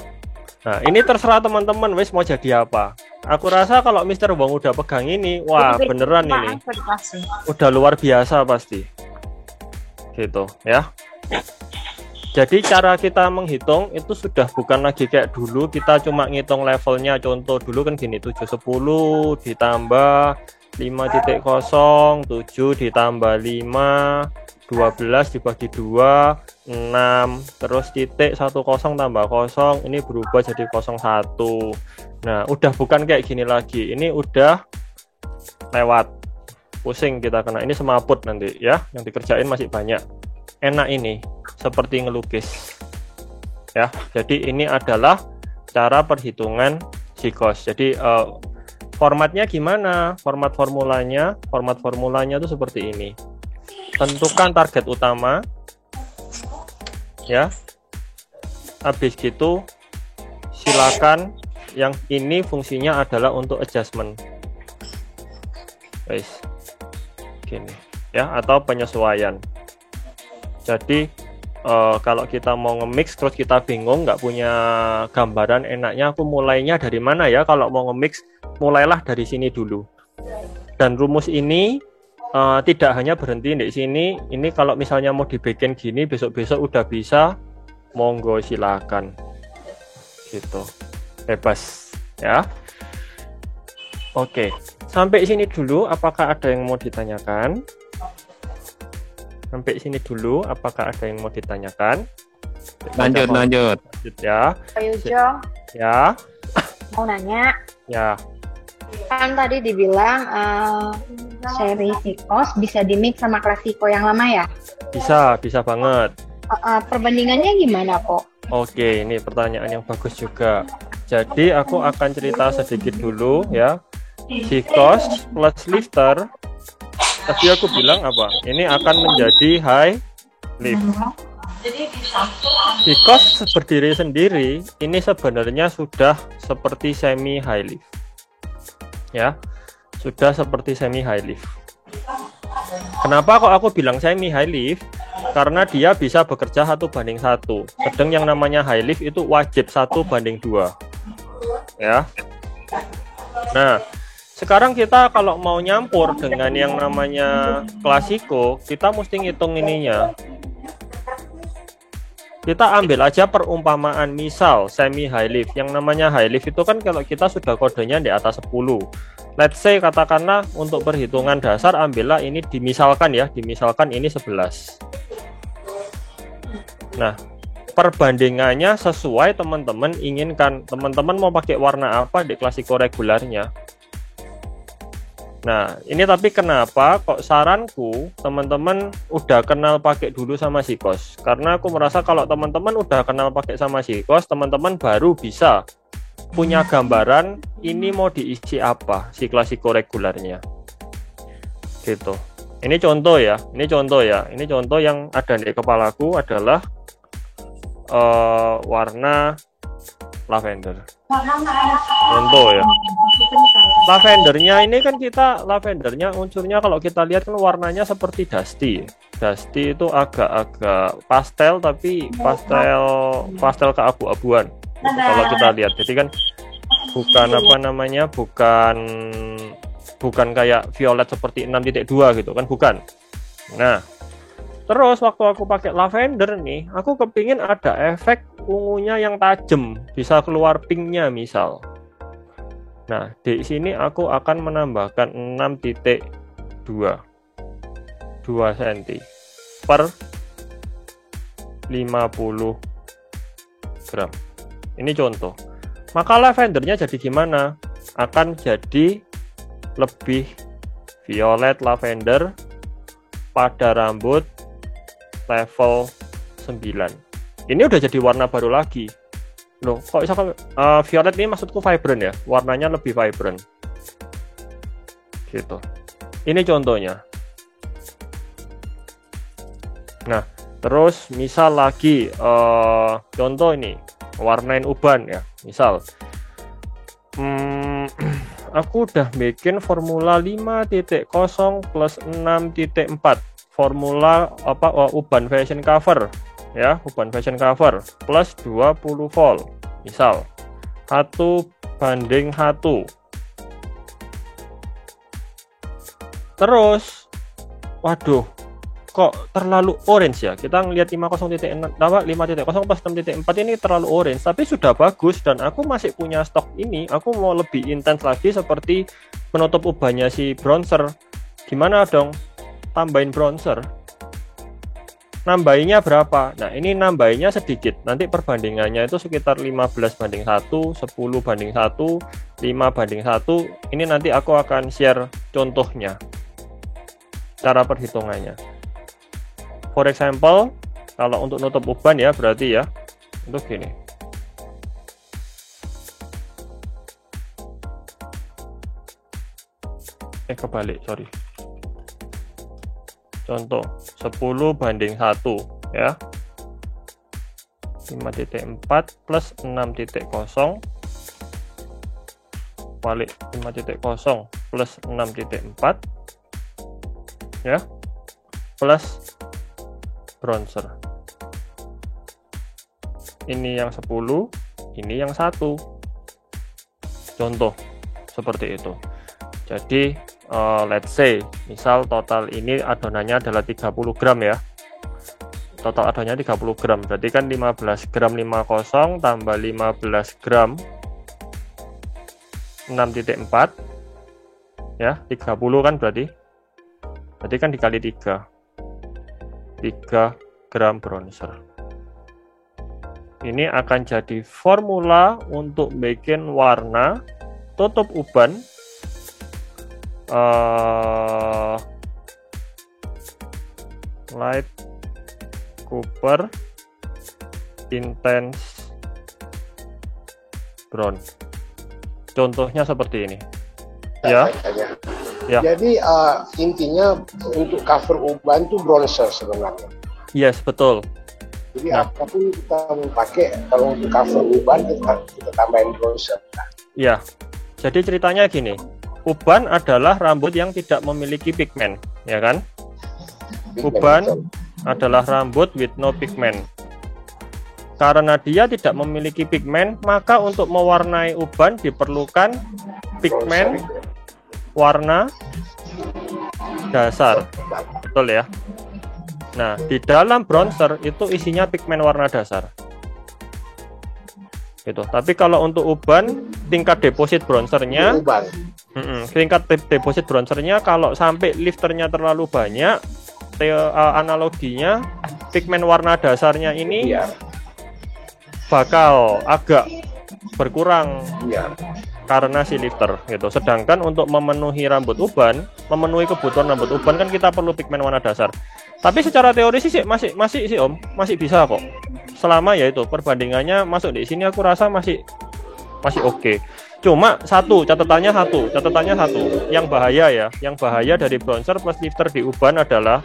Nah, ini terserah teman-teman wis mau jadi apa. Aku rasa kalau Mr. Wong udah pegang ini, wah beneran ini. Udah luar biasa pasti. Gitu ya. Jadi cara kita menghitung itu sudah bukan lagi kayak dulu kita cuma ngitung levelnya. Contoh dulu kan gini, 710 ditambah 5.0, 7 ditambah 5, 12 dibagi 2, 6, terus titik 10 tambah 0, ini berubah jadi 01. Nah, udah bukan kayak gini lagi. Ini udah lewat. Pusing kita kena. Ini semaput nanti ya, yang dikerjain masih banyak. Enak ini, seperti ngelukis. Ya, jadi ini adalah cara perhitungan sikos. Jadi formatnya gimana? Format formulanya itu seperti ini. Tentukan target utama, ya. Habis gitu, silakan. Yang ini fungsinya adalah untuk adjustment, guys. Gini, ya, atau penyesuaian. Jadi kalau kita mau nge-mix terus kita bingung, nggak punya gambaran enaknya aku mulainya dari mana ya. Kalau mau nge-mix, mulailah dari sini dulu. Dan rumus ini tidak hanya berhenti di sini. Ini kalau misalnya mau dibikin gini, besok-besok udah bisa, monggo silakan. Gitu. Bebas ya. Oke, sampai sini dulu. Apakah ada yang mau ditanyakan? Sampai sini dulu. Apakah ada yang mau ditanyakan? Lanjut ya. Pak Yujo, Ya. mau nanya. Ya. Kan tadi dibilang seri Sikos bisa dimix sama Klasiko yang lama ya? Bisa banget. Perbandingannya gimana kok? Oke, ini pertanyaan yang bagus juga. Jadi aku akan cerita sedikit dulu ya. Sikos plus lifter. Tadi aku bilang apa? Ini akan menjadi high lift. Sikos berdiri sendiri, ini sebenarnya sudah seperti semi high lift. Ya, sudah seperti semi high lift. Kenapa kok aku bilang semi high lift? Karena dia bisa bekerja 1:1. Sedang yang namanya high lift itu wajib 1:2. Ya. Nah, sekarang kita kalau mau nyampur dengan yang namanya klasiko, kita mesti ngitung ininya. Kita ambil aja perumpamaan, misal semi high lift. Yang namanya high lift itu kan kalau kita sudah kodenya di atas 10. Let's say katakanlah untuk perhitungan dasar ambillah ini dimisalkan ini 11. Nah, perbandingannya sesuai teman-teman inginkan. Teman-teman mau pakai warna apa di klasiko regularnya. Nah, ini tapi kenapa kok saranku teman-teman udah kenal pakai dulu sama Sikos. Karena aku merasa kalau teman-teman udah kenal pakai sama Sikos, teman-teman baru bisa punya gambaran ini mau diisi apa si klasiko regularnya. Gitu. Ini contoh ya. Ini contoh yang ada di kepalaku adalah warna lavender. Contoh ya. Lavendernya ini kan lavendernya unsurnya kalau kita lihat kan warnanya seperti dusty. Dusty itu agak-agak pastel tapi pastel keabu-abuan. Gitu, kalau kita lihat. Jadi kan bukan kayak violet seperti 6.2 gitu kan, bukan. Nah, terus waktu aku pakai lavender nih, aku kepingin ada efek ungunya yang tajam, bisa keluar pinknya misal. Nah, di sini aku akan menambahkan 6.2 cm per 50 gram. Ini contoh. Maka lavendernya jadi gimana? Akan jadi lebih violet lavender pada rambut level 9. Ini udah jadi warna baru lagi. Loh, kok bisa violet ini maksudku vibrant ya? Warnanya lebih vibrant. Gitu. Ini contohnya. Nah, terus misal lagi contoh ini, warnain uban ya. Misal aku udah bikin formula 5.0 plus 6.4 formula uban fashion cover ya, uban fashion cover plus 20 volt misal 1:1. Terus waduh, kok terlalu orange ya, kita ngelihat 5.0 plus 6.4 ini terlalu orange, tapi sudah bagus dan aku masih punya stok ini. Aku mau lebih intens lagi seperti penutup ubannya si bronzer. Gimana dong? Tambahin bronzer. Nambahinnya berapa? Nah, ini nambahinnya sedikit. Nanti perbandingannya itu sekitar 15:1, 10:1, 5:1. Ini nanti aku akan share contohnya, cara perhitungannya. For example, kalau untuk nutup uban ya, berarti ya, untuk gini. Kebalik, sorry. Contoh 10:1 ya, 5.4 plus 6.0 balik 5.0 plus 6.4 ya, plus bronzer. Ini yang 10, ini yang 1. Contoh seperti itu. Jadi let's say misal total ini adonannya adalah 30 gram ya. Total adonannya 30 gram. Berarti kan 15 gram 50 tambah 15 gram 6.4 ya, 30 kan berarti. Berarti kan dikali 3 gram bronzer. Ini akan jadi formula untuk bikin warna tutup uban light copper intense brown. Contohnya seperti ini ya. Ya. Jadi intinya untuk cover uban itu bronzer sebenarnya. Yes, betul. Jadi apapun kita mau pakai, kalau untuk cover uban kita tambahin bronzer. Ya. Jadi ceritanya gini. Uban adalah rambut yang tidak memiliki pigmen, ya kan? Uban adalah rambut with no pigment. Karena dia tidak memiliki pigmen, maka untuk mewarnai uban diperlukan pigmen warna dasar. Betul ya? Nah, di dalam bronzer itu isinya pigmen warna dasar. Gitu. Tapi kalau untuk uban, tingkat deposit bronzernya tingkat deposit bronzernya kalau sampai lifternya terlalu banyak, analoginya pigmen warna dasarnya ini bakal agak berkurang karena si lifter gitu. Sedangkan untuk memenuhi rambut uban, memenuhi kebutuhan rambut uban kan kita perlu pigmen warna dasar. Tapi secara teori sih masih sih Om, masih bisa kok. Selama ya itu perbandingannya masuk di sini, aku rasa masih masih oke. Cuma catatannya satu, yang bahaya dari bouncer plus lifter di uban adalah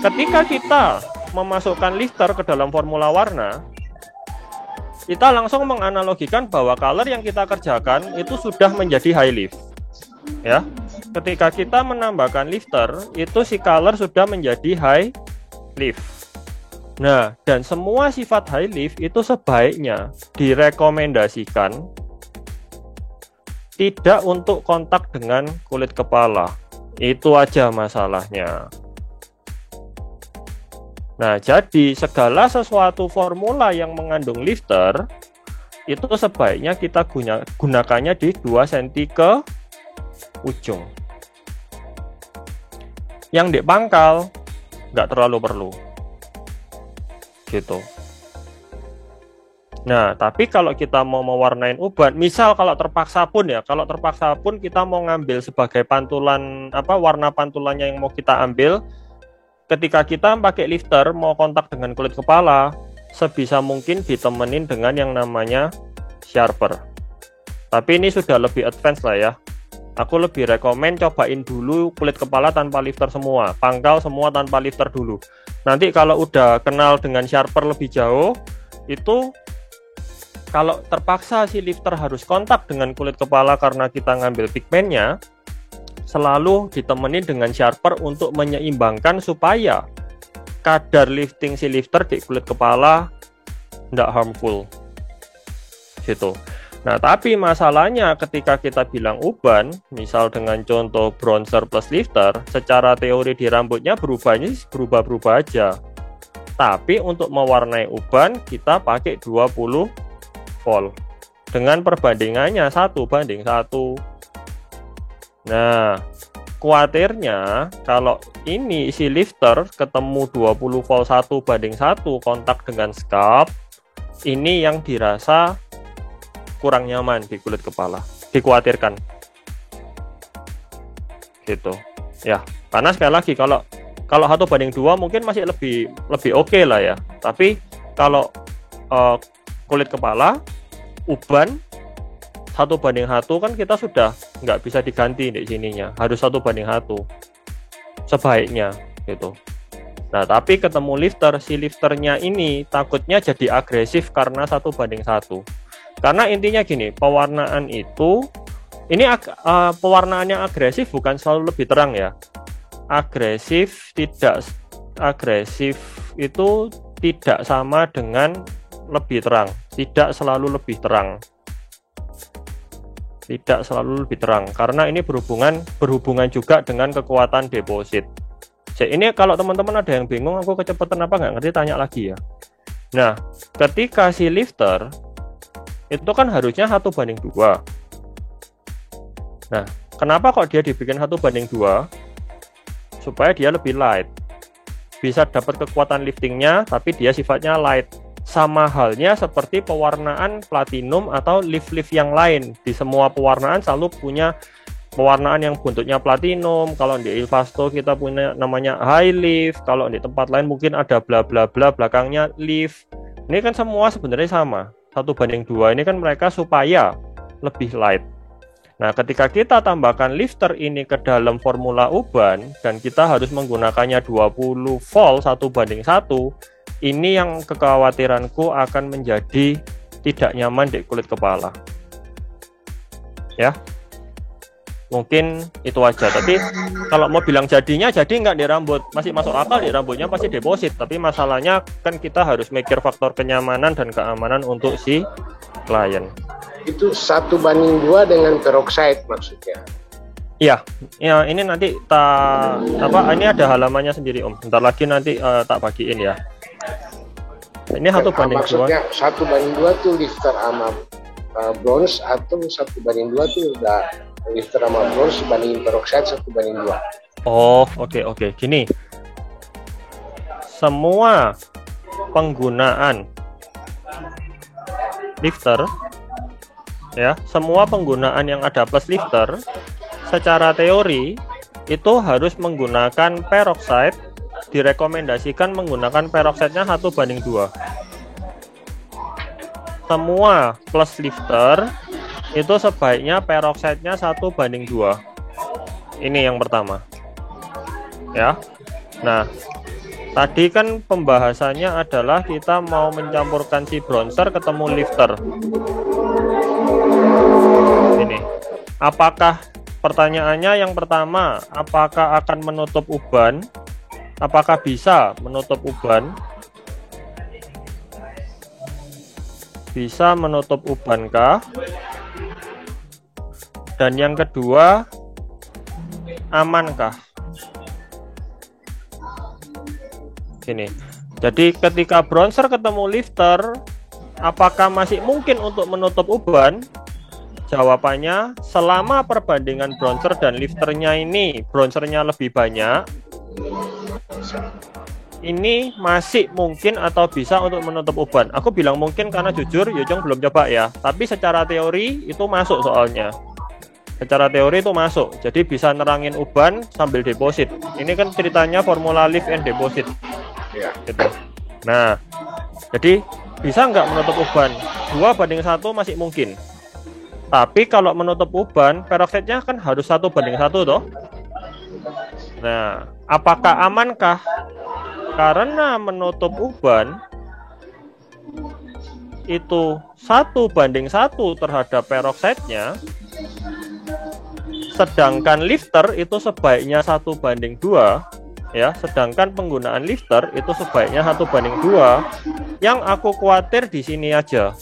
ketika kita memasukkan lifter ke dalam formula warna, kita langsung menganalogikan bahwa color yang kita kerjakan itu sudah menjadi high lift. Ya, ketika kita menambahkan lifter, itu si color sudah menjadi high lift. Nah, dan semua sifat high lift itu sebaiknya direkomendasikan tidak untuk kontak dengan kulit kepala. Itu aja masalahnya. Nah, jadi segala sesuatu formula yang mengandung lifter itu sebaiknya kita gunakannya di 2 cm ke ujung. Yang di pangkal nggak terlalu perlu. Gitu. Nah, tapi kalau kita mau mewarnain uban, misal kalau terpaksa pun kita mau ngambil sebagai pantulan warna pantulannya yang mau kita ambil, ketika kita pakai lifter mau kontak dengan kulit kepala, sebisa mungkin ditemenin dengan yang namanya sharper. Tapi ini sudah lebih advance lah ya. Aku lebih rekomen cobain dulu kulit kepala tanpa lifter semua, pangkal semua tanpa lifter dulu. Nanti kalau udah kenal dengan sharper lebih jauh, itu kalau terpaksa si lifter harus kontak dengan kulit kepala karena kita ngambil pigmennya, selalu ditemenin dengan sharper untuk menyeimbangkan supaya kadar lifting si lifter di kulit kepala tidak harmful. Gitu. Nah, tapi masalahnya ketika kita bilang uban, misal dengan contoh bronzer plus lifter, secara teori di rambutnya berubah-berubah aja. Tapi untuk mewarnai uban, kita pakai 20 volt. Dengan perbandingannya 1:1. Nah, khawatirnya kalau ini si lifter ketemu 20 volt 1:1 kontak dengan scalp, ini yang dirasa kurang nyaman di kulit kepala, dikhawatirkan gitu ya. Karena sekali lagi kalau 1:2 mungkin masih lebih oke lah ya, tapi kalau kulit kepala uban 1:1 kan kita sudah nggak bisa diganti di sininya, harus 1:1 sebaiknya gitu. Nah, tapi ketemu lifter, si lifternya ini takutnya jadi agresif karena 1:1. Karena intinya gini, pewarnaan itu, ini pewarnaan yang agresif bukan selalu lebih terang ya. Agresif itu tidak sama dengan lebih terang, tidak selalu lebih terang. Tidak selalu lebih terang, karena ini berhubungan juga dengan kekuatan deposit. Jadi ini kalau teman-teman ada yang bingung, aku kecepatan apa nggak ngerti, tanya lagi ya. Nah, ketika si lifter itu kan harusnya 1:2. Nah, kenapa kok dia dibikin 1:2? Supaya dia lebih light. Bisa dapat kekuatan liftingnya, tapi dia sifatnya light. Sama halnya seperti pewarnaan platinum atau lift-lift yang lain. Di semua pewarnaan selalu punya pewarnaan yang bentuknya platinum. Kalau di Ilvasto kita punya namanya high lift. Kalau di tempat lain mungkin ada bla bla bla belakangnya lift. Ini kan semua sebenarnya sama. 1:2 ini kan mereka supaya lebih light. Nah, ketika kita tambahkan lifter ini ke dalam formula uban dan kita harus menggunakannya 20 volt 1:1, ini yang kekhawatiranku akan menjadi tidak nyaman di kulit kepala. Ya. Mungkin itu aja. Tapi kalau mau bilang jadinya, jadi nggak di rambut, masih masuk akal, di rambutnya pasti deposit. Tapi masalahnya kan kita harus mikir faktor kenyamanan dan keamanan untuk si klien. Itu 1:2 dengan peroxide maksudnya? Iya, ya ini nanti ini ada halamannya sendiri Om. Bentar lagi nanti tak bagiin ya. Ini 1:2. Maksudnya 1:2 tuh lifter sama bronze, atau 1:2 tuh udah lifter sama bronze bandingin peroxide 1:2. Oh, oke. Gini. Semua penggunaan lifter ya, semua penggunaan yang ada plus lifter secara teori itu harus menggunakan peroxide, direkomendasikan menggunakan peroxide-nya 1:2. semua plus lifter itu sebaiknya peroxide-nya 1:2. Ini yang pertama. Ya. Nah, tadi kan pembahasannya adalah kita mau mencampurkan si bronzer ketemu lifter. Ini. Apakah pertanyaannya yang pertama, apakah akan menutup uban? Apakah bisa menutup uban? Bisa menutup ubankah? Dan yang kedua, amankah? Sini. Jadi ketika bronzer ketemu lifter, apakah masih mungkin untuk menutup uban? Jawabannya, selama perbandingan bronzer dan lifternya ini, bronzernya lebih banyak, ini masih mungkin atau bisa untuk menutup uban. Aku bilang mungkin karena jujur, Yojong belum coba ya. Tapi secara teori itu masuk soalnya. Secara teori itu masuk. Jadi bisa nerangin uban sambil deposit. Ini kan ceritanya formula lift and deposit. Ya. Gitu. Nah, jadi bisa nggak menutup uban? 2:1 masih mungkin. Tapi kalau menutup uban, peroxide-nya kan harus 1:1 toh. Nah, apakah amankah? Karena menutup uban itu 1:1 terhadap peroxide-nya, sedangkan lifter itu sebaiknya 1:2. Ya, sedangkan penggunaan lifter itu sebaiknya 1:2. Yang aku khawatir di sini aja.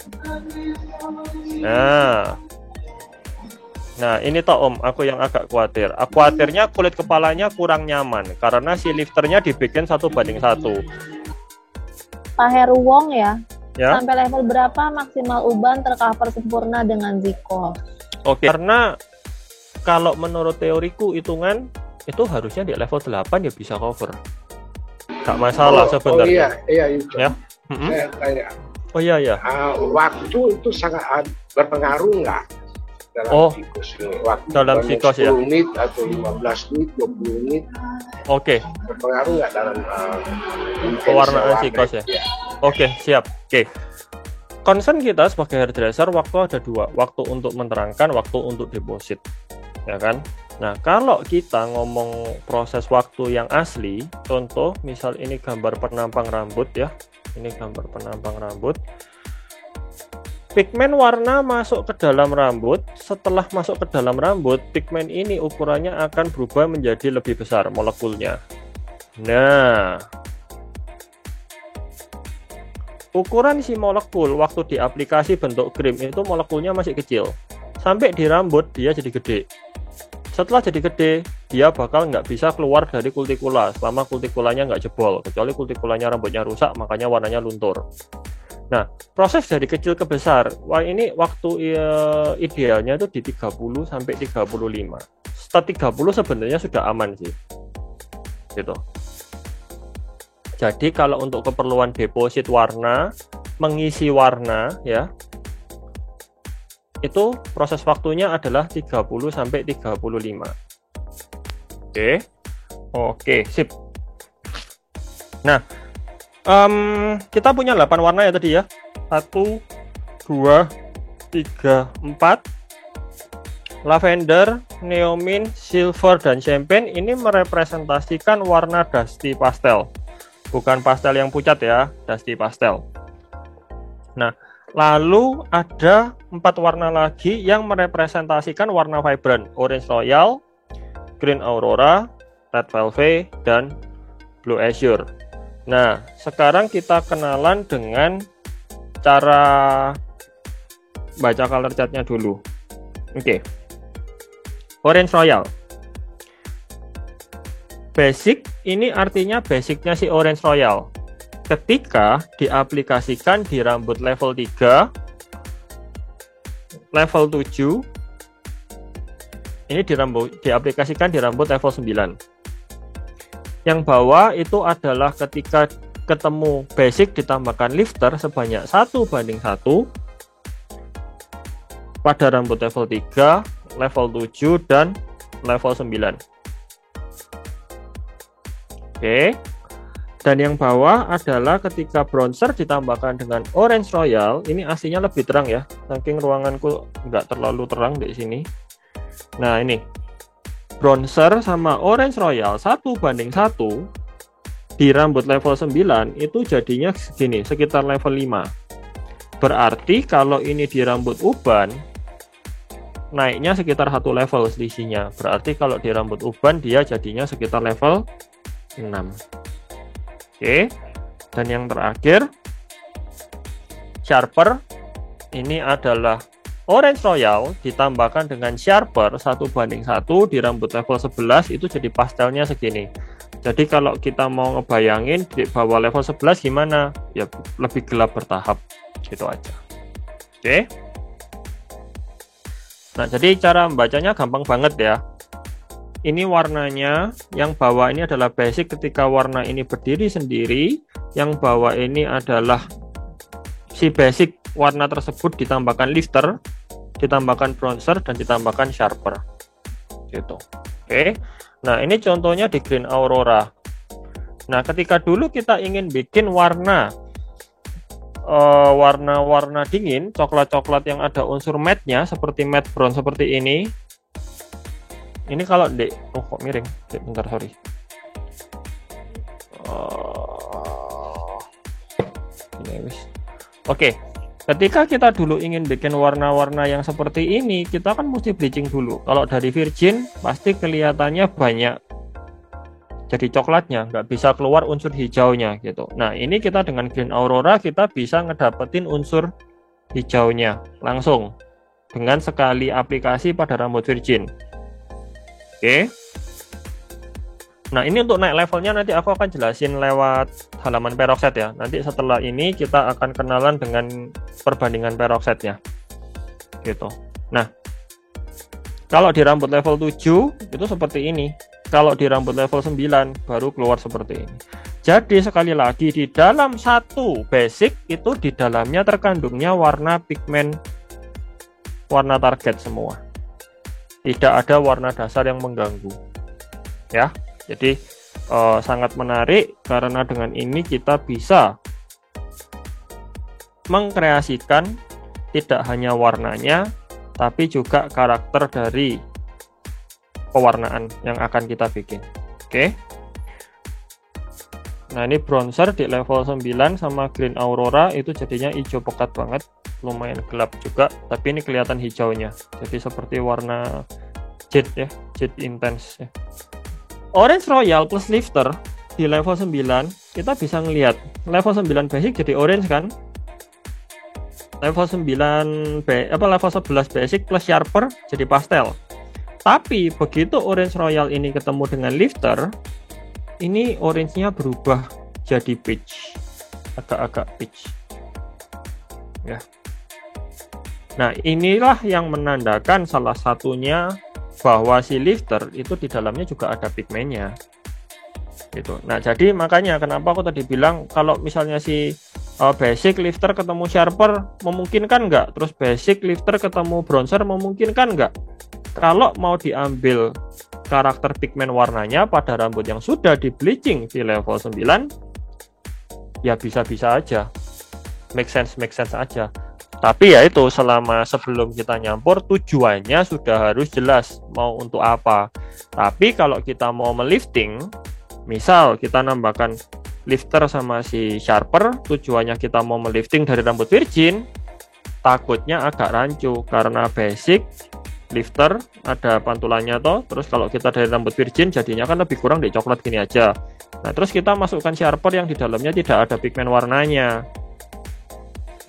Nah, ini toh Om, aku yang agak khawatir. Aku khawatirnya kulit kepalanya kurang nyaman karena si lifternya dibikin 1:1. Pak Heru Wong ya. Ya. Sampai level berapa maksimal uban tercover sempurna dengan Zikos? Oke, karena kalau menurut teoriku hitungan itu harusnya di level 8 ya bisa cover. Gak masalah sebenarnya. Iya itu. Ya. Saya tanya. Oh iya. Waktu itu sangat berpengaruh nggak dalam siklus ini? Waktu dalam siklus 10 ya. menit atau 15 menit, 20 menit. Oke. Berpengaruh nggak dalam pewarnaan siklus ya? Ya. Oke, siap. Oke. Concern kita sebagai hairdresser waktu ada dua, waktu untuk menerangkan, waktu untuk deposit. Ya kan? Nah, kalau kita ngomong proses waktu yang asli, contoh misal ini gambar penampang rambut ya. Ini gambar penampang rambut. Pigmen warna masuk ke dalam rambut. Setelah masuk ke dalam rambut, pigmen ini ukurannya akan berubah menjadi lebih besar molekulnya. Nah, ukuran si molekul waktu di aplikasi bentuk krim itu molekulnya masih kecil. Sampai di rambut dia jadi gede. Setelah jadi gede, dia bakal nggak bisa keluar dari kultikula selama kultikulanya nggak jebol. Kecuali kultikulanya rambutnya rusak, makanya warnanya luntur. Nah, proses dari kecil ke besar, ini waktu idealnya itu di 30 sampai 35. Setelah 30 sebenarnya sudah aman sih. Gitu. Jadi kalau untuk keperluan deposit warna, mengisi warna ya, itu proses waktunya adalah 30 sampai 35. Oke, sip. Nah, kita punya 8 warna ya tadi ya. 1, 2, 3, 4. Lavender, neomin, silver, dan champagne ini merepresentasikan warna dusty pastel. Bukan pastel yang pucat ya, dusty pastel. Nah, lalu ada 4 warna lagi yang merepresentasikan warna vibrant. Orange Royal, Green Aurora, Red Velvet, dan Blue Azure. Nah, sekarang kita kenalan dengan cara baca color chart-nya dulu. Oke. Orange Royal. Basic, ini artinya basicnya si Orange Royal. Ketika diaplikasikan di rambut level 3, level 7, ini diaplikasikan di rambut level 9. Yang bawah itu adalah ketika ketemu basic ditambahkan lifter sebanyak 1:1 pada rambut level 3, level 7, dan level 9. Oke. Dan yang bawah adalah ketika bronzer ditambahkan dengan orange royal, ini aslinya lebih terang ya, saking ruanganku nggak terlalu terang di sini. Nah ini, bronzer sama orange royal 1:1 di rambut level 9 itu jadinya segini, sekitar level 5. Berarti kalau ini di rambut uban, naiknya sekitar 1 level selisihnya. Berarti kalau di rambut uban dia jadinya sekitar level 6. Oke, dan yang terakhir sharper, ini adalah orange royal ditambahkan dengan sharper 1:1 di rambut level 11 itu jadi pastelnya segini. Jadi kalau kita mau ngebayangin di bawah level 11 gimana, ya lebih gelap bertahap gitu aja. Oke, nah jadi cara membacanya gampang banget ya. Ini warnanya, yang bawah ini adalah basic ketika warna ini berdiri sendiri, yang bawah ini adalah si basic warna tersebut ditambahkan lifter, ditambahkan bronzer, dan ditambahkan sharper gitu. Oke, nah ini contohnya di Green Aurora. Nah ketika dulu kita ingin bikin warna warna dingin, coklat-coklat yang ada unsur matte-nya seperti matte brown seperti ini. Ini kalau kok miring, bentar sorry. Oke, ketika kita dulu ingin bikin warna-warna yang seperti ini, kita kan mesti bleaching dulu. Kalau dari virgin pasti kelihatannya banyak jadi coklatnya, nggak bisa keluar unsur hijaunya gitu. Nah ini kita dengan Green Aurora kita bisa ngedapetin unsur hijaunya langsung dengan sekali aplikasi pada rambut virgin. Oke. Nah ini untuk naik levelnya nanti aku akan jelasin lewat halaman peroxide ya. Nanti setelah ini kita akan kenalan dengan perbandingan peroxide-nya gitu. Nah kalau di rambut level 7 itu seperti ini. Kalau di rambut level 9 baru keluar seperti ini. Jadi sekali lagi di dalam satu basic itu di dalamnya terkandungnya warna pigmen warna target semua. Tidak ada warna dasar yang mengganggu. Ya. Jadi sangat menarik karena dengan ini kita bisa mengkreasikan tidak hanya warnanya tapi juga karakter dari pewarnaan yang akan kita bikin. Oke. Nah, ini bronzer di level 9 sama Green Aurora itu jadinya hijau pekat banget, lumayan gelap juga, tapi ini kelihatan hijaunya. Jadi seperti warna jade ya, jade intense ya. Orange Royal plus lifter di level 9 kita bisa ngelihat level 9 basic jadi orange kan? Level 9 level 11 basic plus sharper jadi pastel. Tapi begitu Orange Royal ini ketemu dengan lifter, ini orange-nya berubah jadi peach, agak-agak peach. Ya. Nah, inilah yang menandakan salah satunya bahwa si lifter itu di dalamnya juga ada pigmennya. Gitu. Nah, jadi makanya kenapa aku tadi bilang kalau misalnya si basic lifter ketemu sharper memungkinkan nggak? Terus basic lifter ketemu bronzer memungkinkan nggak? Kalau mau diambil karakter pigmen warnanya pada rambut yang sudah di bleaching di level 9, ya bisa-bisa aja. Make sense aja. Tapi ya itu selama sebelum kita nyampur tujuannya sudah harus jelas mau untuk apa. Tapi kalau kita mau melifting, misal kita nambahkan lifter sama si sharper, tujuannya kita mau melifting dari rambut virgin, takutnya agak rancu karena basic lifter ada pantulannya toh, terus kalau kita dari rambut virgin jadinya kan lebih kurang di coklat gini aja. Nah terus kita masukkan sharper yang di dalamnya tidak ada pigmen warnanya.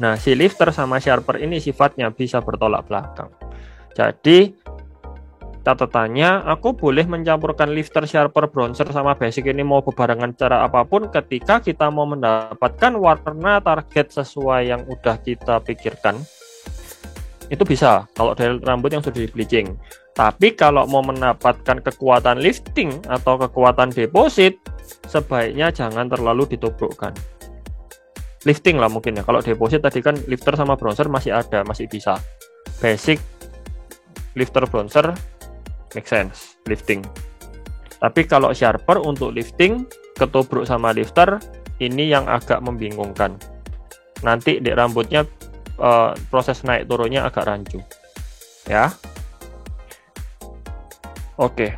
Nah si lifter sama sharper ini sifatnya bisa bertolak belakang. Jadi catatannya aku boleh mencampurkan lifter, sharper, bronzer sama basic ini mau bebarengan cara apapun ketika kita mau mendapatkan warna target sesuai yang udah kita pikirkan. Itu bisa kalau dari rambut yang sudah di bleaching. Tapi kalau mau mendapatkan kekuatan lifting atau kekuatan deposit, sebaiknya jangan terlalu ditubrukkan. Lifting lah mungkin ya. Kalau deposit tadi kan lifter sama bronzer masih ada, masih bisa. Basic, lifter, bronzer, make sense, lifting. Tapi kalau sharper untuk lifting ketubruk sama lifter, ini yang agak membingungkan. Nanti di rambutnya proses naik turunnya agak rancu. Ya. Oke.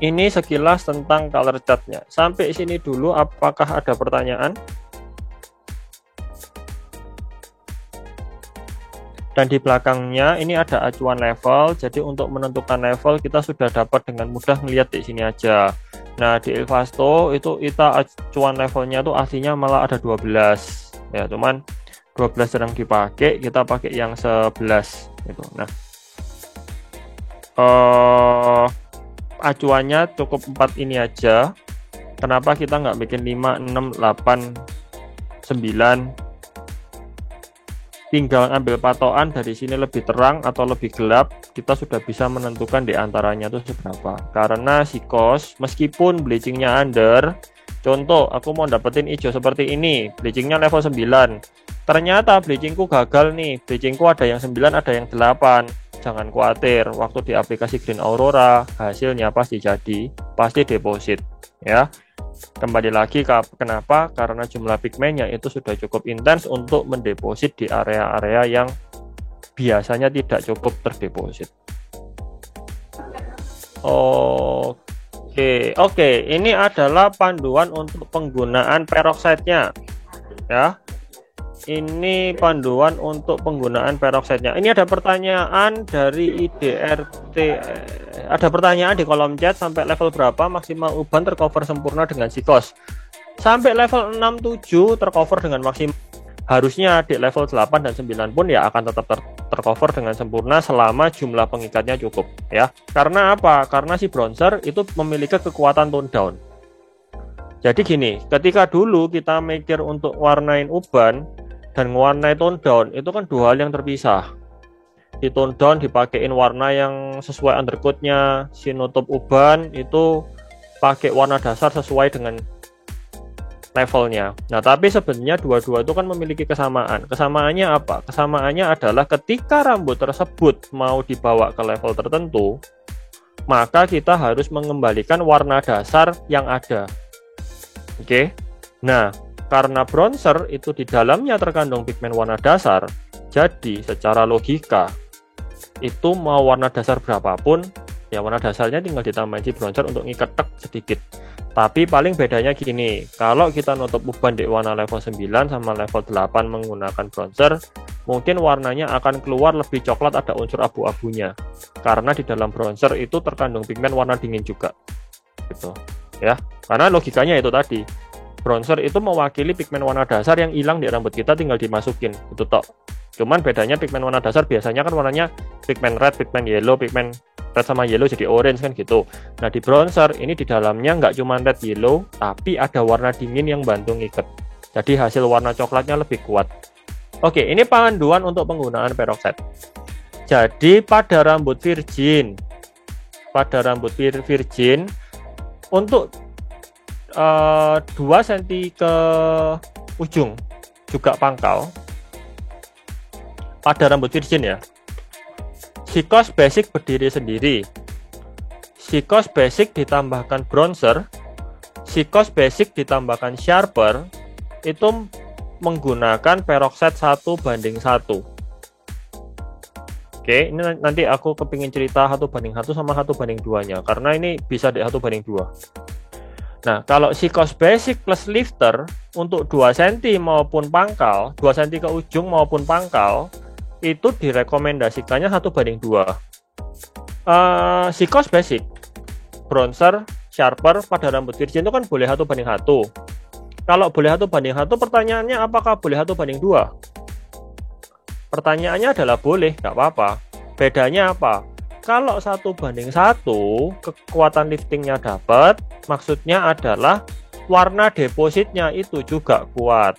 Ini sekilas tentang color chartnya. Sampai sini dulu, apakah ada pertanyaan? Dan di belakangnya ini ada acuan level. Jadi untuk menentukan level kita sudah dapat dengan mudah melihat di sini aja. Nah, di Ilvasto itu kita acuan levelnya tuh aslinya malah ada 12. Ya, cuman 12 sedang dipakai, kita pakai yang 11 gitu. Nah, acuannya cukup 4 ini aja. Kenapa kita nggak bikin 5, 6, 8, 9? Tinggal ambil patokan dari sini lebih terang atau lebih gelap, kita sudah bisa menentukan di antaranya itu seberapa. Karena sikos meskipun bleachingnya under, contoh aku mau dapetin hijau seperti ini, bleachingnya level 9, ternyata bleachingku gagal nih, bleachingku ada yang 9 ada yang 8, jangan khawatir, waktu di aplikasi Green Aurora hasilnya pasti jadi, pasti deposit ya. Kembali lagi kenapa? Karena jumlah pigmennya itu sudah cukup intens untuk mendeposit di area-area yang biasanya tidak cukup terdeposit. Oke, ini adalah panduan untuk penggunaan peroxide-nya ya. Ini panduan untuk penggunaan peroxide-nya. Ini ada pertanyaan dari IDRT. Ada pertanyaan di kolom chat, sampai level berapa maksimal uban tercover sempurna dengan sikos? Sampai level 6-7 tercover dengan maksimal. Harusnya di level 8 dan 9 pun ya akan tetap tercover dengan sempurna selama jumlah pengikatnya cukup ya. Karena apa? Karena si bronzer itu memiliki kekuatan tone down. Jadi gini, ketika dulu kita mikir untuk warnain uban dan warnai tone down, itu kan dua hal yang terpisah. Di tone down dipakein warna yang sesuai undercoat-nya, si nutup uban itu pakai warna dasar sesuai dengan levelnya. Nah, tapi sebenarnya dua-dua itu kan memiliki kesamaan. Kesamaannya apa? Kesamaannya adalah ketika rambut tersebut mau dibawa ke level tertentu, maka kita harus mengembalikan warna dasar yang ada. Oke. Nah, karena bronzer itu di dalamnya terkandung pigmen warna dasar, jadi secara logika itu mau warna dasar berapapun, ya warna dasarnya tinggal ditambahin si bronzer untuk ngikat tek sedikit. Tapi paling bedanya gini, kalau kita nutup uban di warna level 9 sama level 8 menggunakan bronzer, mungkin warnanya akan keluar lebih coklat, ada unsur abu-abunya. Karena di dalam bronzer itu terkandung pigmen warna dingin juga. Gitu. Ya, karena logikanya itu tadi. Bronzer itu mewakili pigmen warna dasar yang hilang di rambut kita, tinggal dimasukin itu tok. Cuman bedanya pigmen warna dasar biasanya kan warnanya pigmen red, pigmen yellow, pigmen red sama yellow jadi orange kan gitu. Nah, di bronzer ini di dalamnya nggak cuma red yellow, tapi ada warna dingin yang bantu ngikat. Jadi hasil warna coklatnya lebih kuat. Oke, ini panduan untuk penggunaan peroxide. Jadi pada rambut virgin untuk 2 cm ke ujung juga pangkal pada rambut virgin ya, sikos basic berdiri sendiri, sikos basic ditambahkan bronzer, sikos basic ditambahkan sharper, itu menggunakan peroxide 1:1. Oke, ini nanti aku kepingin cerita 1:1 sama 1:2 nya, karena ini bisa di 1:2. Nah, kalau sikos basic plus lifter untuk 2 cm maupun pangkal, 2 cm ke ujung maupun pangkal, itu direkomendasikannya 1:2. Sikos basic, bronzer, sharper pada rambut virgin itu kan boleh 1:1. Kalau boleh 1:1, pertanyaannya apakah boleh 1:2? Pertanyaannya adalah boleh, nggak apa-apa. Bedanya apa? Kalau 1:1, kekuatan liftingnya dapat, maksudnya adalah warna depositnya itu juga kuat.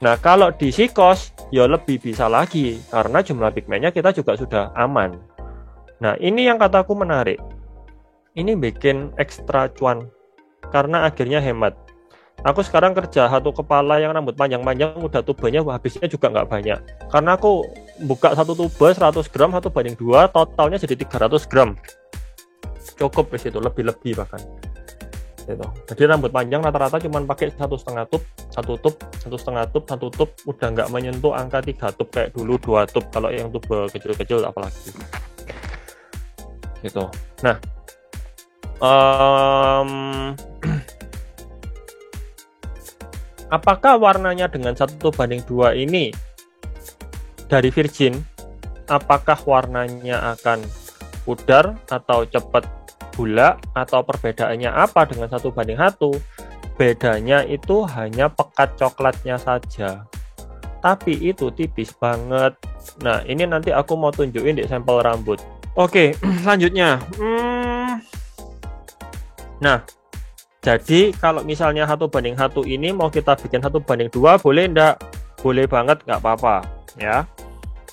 Nah, kalau di sikos, ya lebih bisa lagi, karena jumlah pigmennya kita juga sudah aman. Nah, ini yang kataku menarik. Ini bikin ekstra cuan, karena akhirnya hemat. Aku sekarang kerja satu kepala yang rambut panjang-panjang, udah tubanya habisnya juga nggak banyak. Karena aku buka satu tuba 100 gram 1:2, totalnya jadi 300 gram. cukup di situ, lebih bahkan gitu. Jadi rambut panjang rata-rata cuma pakai 1,5 tup, 1 tup, 1,5 tup, 1 tup, udah nggak menyentuh angka 3 tup kayak dulu 2 tup kalau yang tube kecil-kecil apalagi gitu. Nah, apakah warnanya dengan 1:2 ini dari virgin, apakah warnanya akan pudar atau cepat bulak, atau perbedaannya apa dengan 1:1? Bedanya itu hanya pekat coklatnya saja, tapi itu tipis banget. Nah, ini nanti aku mau tunjukin di sampel rambut. Oke, selanjutnya nah, jadi kalau misalnya 1:1 ini mau kita bikin 1:2, boleh enggak? Boleh banget, nggak apa-apa ya.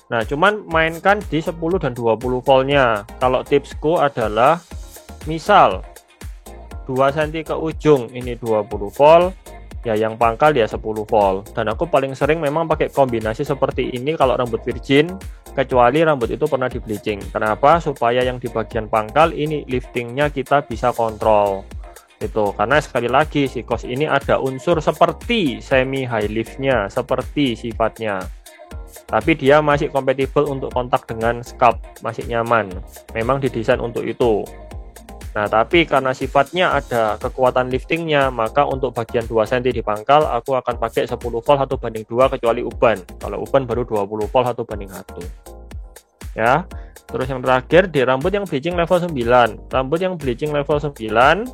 Nah, cuman mainkan di 10 dan 20 voltnya. Kalau tipsku adalah misal 2 cm ke ujung ini 20 volt, ya yang pangkal ya 10 volt. Dan aku paling sering memang pakai kombinasi seperti ini kalau rambut virgin, kecuali rambut itu pernah di bleaching. Kenapa? Supaya yang di bagian pangkal ini liftingnya kita bisa kontrol. Itu karena sekali lagi Sikos ini ada unsur seperti semi high liftnya, seperti sifatnya. Tapi dia masih kompatibel untuk kontak dengan scalp, masih nyaman. Memang didesain untuk itu. Nah, tapi karena sifatnya ada kekuatan liftingnya, maka untuk bagian 2 cm di pangkal, aku akan pakai 10 volt 1:2 kecuali uban. Kalau uban baru 20 volt 1:1. Ya. Terus yang terakhir di rambut yang bleaching level 9. Rambut yang bleaching level 9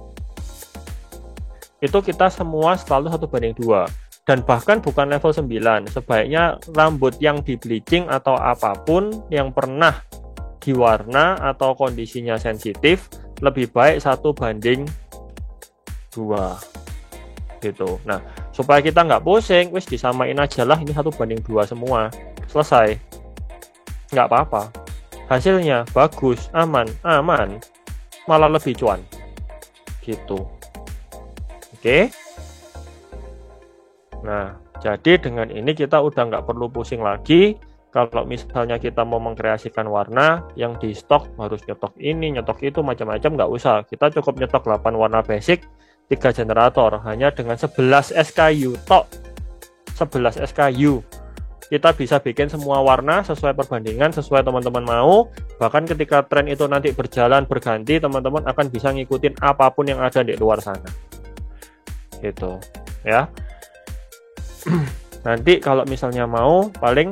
itu kita semua selalu 1:2. Dan bahkan bukan level 9. Sebaiknya rambut yang di bleaching atau apapun yang pernah diwarna atau kondisinya sensitif, lebih baik 1:2 gitu. Nah, supaya kita nggak pusing, wis disamain aja lah, ini 1:2 semua, selesai, nggak apa-apa. Hasilnya bagus, aman, malah lebih cuan gitu. Oke. Nah, jadi dengan ini kita udah nggak perlu pusing lagi. Kalau misalnya kita mau mengkreasikan warna yang di stok harus nyetok ini, nyetok itu, macam-macam, nggak usah. Kita cukup nyetok 8 warna basic, 3 generator, hanya dengan 11 SKU tok. 11 SKU. Kita bisa bikin semua warna sesuai perbandingan, sesuai teman-teman mau. Bahkan ketika tren itu nanti berjalan, berganti, teman-teman akan bisa ngikutin apapun yang ada di luar sana. Gitu, ya. Nanti kalau misalnya mau, paling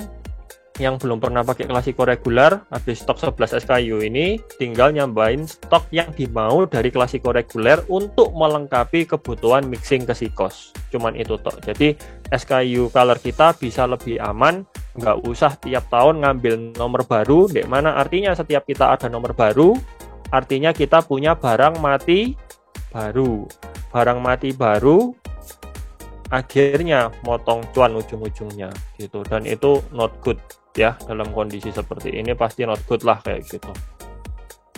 yang belum pernah pakai Classico regular, habis stok 11 SKU ini, tinggal nyambain stok yang dimau dari Classico reguler untuk melengkapi kebutuhan mixing ke Sikos. Cuman itu toh. Jadi SKU color kita bisa lebih aman, nggak usah tiap tahun ngambil nomor baru. Dek mana artinya setiap kita ada nomor baru, artinya kita punya barang mati baru. Barang mati baru akhirnya motong cuan ujung-ujungnya gitu, dan itu not good ya. Dalam kondisi seperti ini pasti not good lah kayak gitu.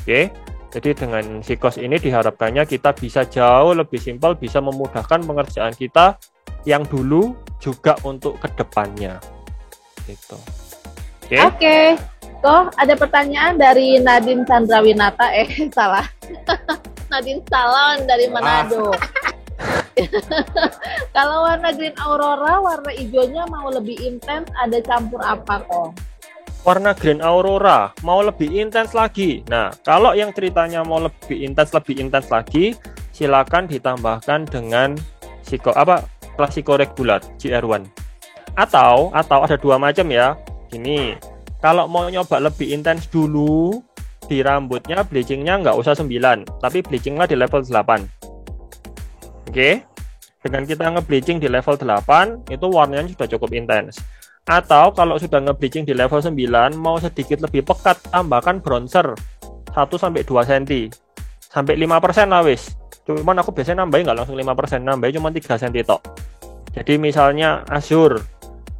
Oke, jadi dengan Sikos ini diharapkannya kita bisa jauh lebih simpel, bisa memudahkan pengerjaan kita yang dulu juga untuk kedepannya gitu. Oke. Kok ada pertanyaan dari Nadine Chandrawinata, salah. Nadine Salon dari Manado. Kalau warna green aurora, warna hijaunya mau lebih intens, ada campur apa kok? Warna green aurora mau lebih intens lagi. Nah, kalau yang ceritanya mau lebih intens lagi, silakan ditambahkan dengan Classico regular GR1. Atau ada 2 macam ya. Gini, kalau mau nyoba lebih intens dulu di rambutnya, bleachingnya nggak usah 9, tapi bleachingnya di level 8. Oke, dengan kita nge-bleaching di level 8, itu warnanya sudah cukup intens. Atau kalau sudah nge-bleaching di level 9, mau sedikit lebih pekat, tambahkan bronzer 1-2 cm. Sampai 5% lah wis. Cuman aku biasanya nambahin nggak langsung 5%, nambahin cuma 3 cm tok. Jadi misalnya Azure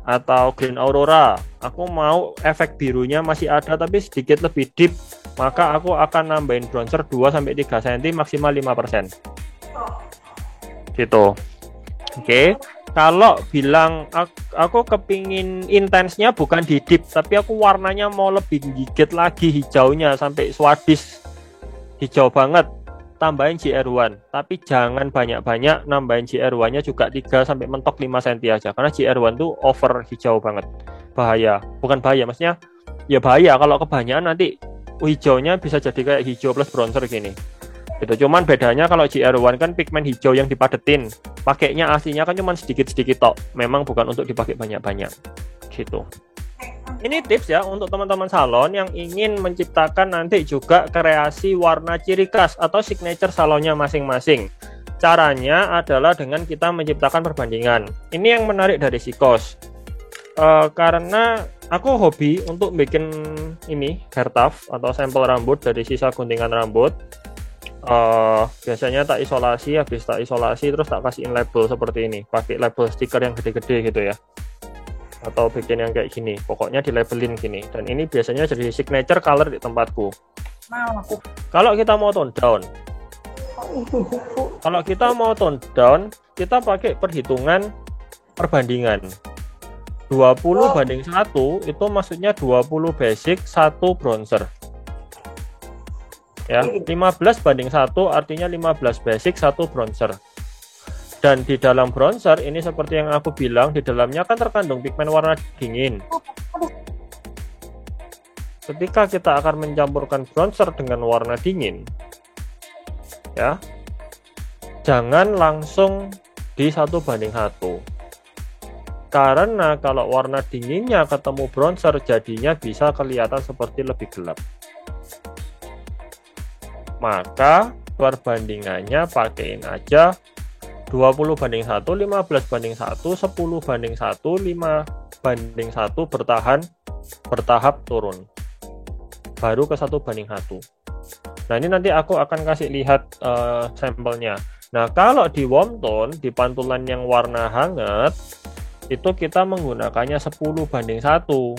atau Green Aurora, aku mau efek birunya masih ada tapi sedikit lebih deep, maka aku akan nambahin bronzer 2-3 cm, maksimal 5%. Gitu. Oke. Kalau bilang aku kepingin intensnya bukan di deep, tapi aku warnanya mau lebih gigit lagi hijaunya sampai swadis hijau banget, tambahin GR1, tapi jangan banyak-banyak, nambahin GR1-nya juga 3 sampai mentok 5 cm aja, karena GR1 tuh over hijau banget. Bahaya, bukan bahaya, maksudnya ya bahaya kalau kebanyakan nanti hijaunya bisa jadi kayak hijau plus bronzer gini. Gitu. Cuman bedanya kalau GR1 kan pigmen hijau yang dipadetin, pakainya aslinya kan cuman sedikit-sedikit tok. Memang bukan untuk dipakai banyak-banyak. Gitu. Ini tips ya untuk teman-teman salon yang ingin menciptakan nanti juga kreasi warna ciri khas atau signature salonnya masing-masing. Caranya adalah dengan kita menciptakan perbandingan. Ini yang menarik dari Sikos. Karena aku hobi untuk bikin ini hair tuft atau sampel rambut dari sisa guntingan rambut. Biasanya tak isolasi, habis tak isolasi terus tak kasihin label seperti ini, pakai label stiker yang gede-gede gitu ya, atau bikin yang kayak gini, pokoknya di labelin gini. Dan ini biasanya jadi signature color di tempatku. Kalau kita mau tone down, kita pakai perhitungan perbandingan 20:1, itu maksudnya 20 basic 1 bronzer ya. 15:1 artinya 15 basic 1 bronzer. Dan di dalam bronzer ini seperti yang aku bilang, di dalamnya kan terkandung pigmen warna dingin. Ketika kita akan mencampurkan bronzer dengan warna dingin ya, jangan langsung di 1:1, karena kalau warna dinginnya ketemu bronzer jadinya bisa kelihatan seperti lebih gelap. Maka perbandingannya pakein aja 20:1, 15:1, 10:1, 5:1 bertahap turun. Baru ke 1:1. Nah, ini nanti aku akan kasih lihat sampelnya. Nah, kalau di warm tone, di pantulan yang warna hangat, itu kita menggunakannya 10:1.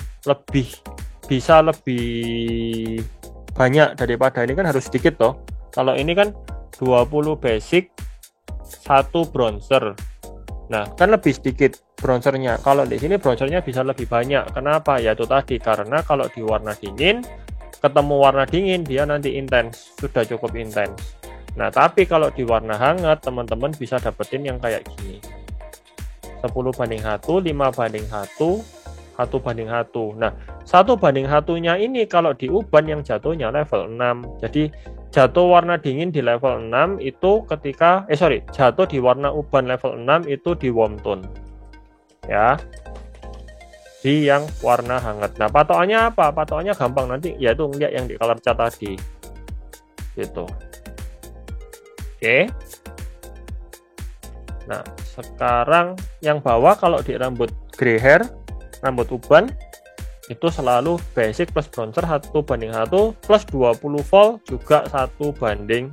Bisa lebih banyak daripada ini, kan harus sedikit toh. Kalau ini kan 20 basic 1 bronzer. Nah, kan lebih sedikit bronzernya. Kalau di sini bronzernya bisa lebih banyak. Kenapa? Ya itu tadi, karena kalau di warna dingin ketemu warna dingin dia nanti intens, sudah cukup intens. Nah, tapi kalau di warna hangat teman-teman bisa dapetin yang kayak gini. 10:1, 5:1, 1:1. Nah, 1:1-nya ini kalau di uban yang jatuhnya level 6. Jadi jatuh warna dingin di level 6 itu ketika jatuh di warna uban level 6 itu di warm tone. Ya. Di yang warna hangat. Nah, patokannya apa? Patokannya gampang nanti, yaitu ngeliat yang di color chart tadi. Gitu. Oke. Nah, sekarang yang bawah kalau di rambut gray hair, rambut uban, itu selalu basic plus bronzer 1:1 plus 20 volt juga 1:1.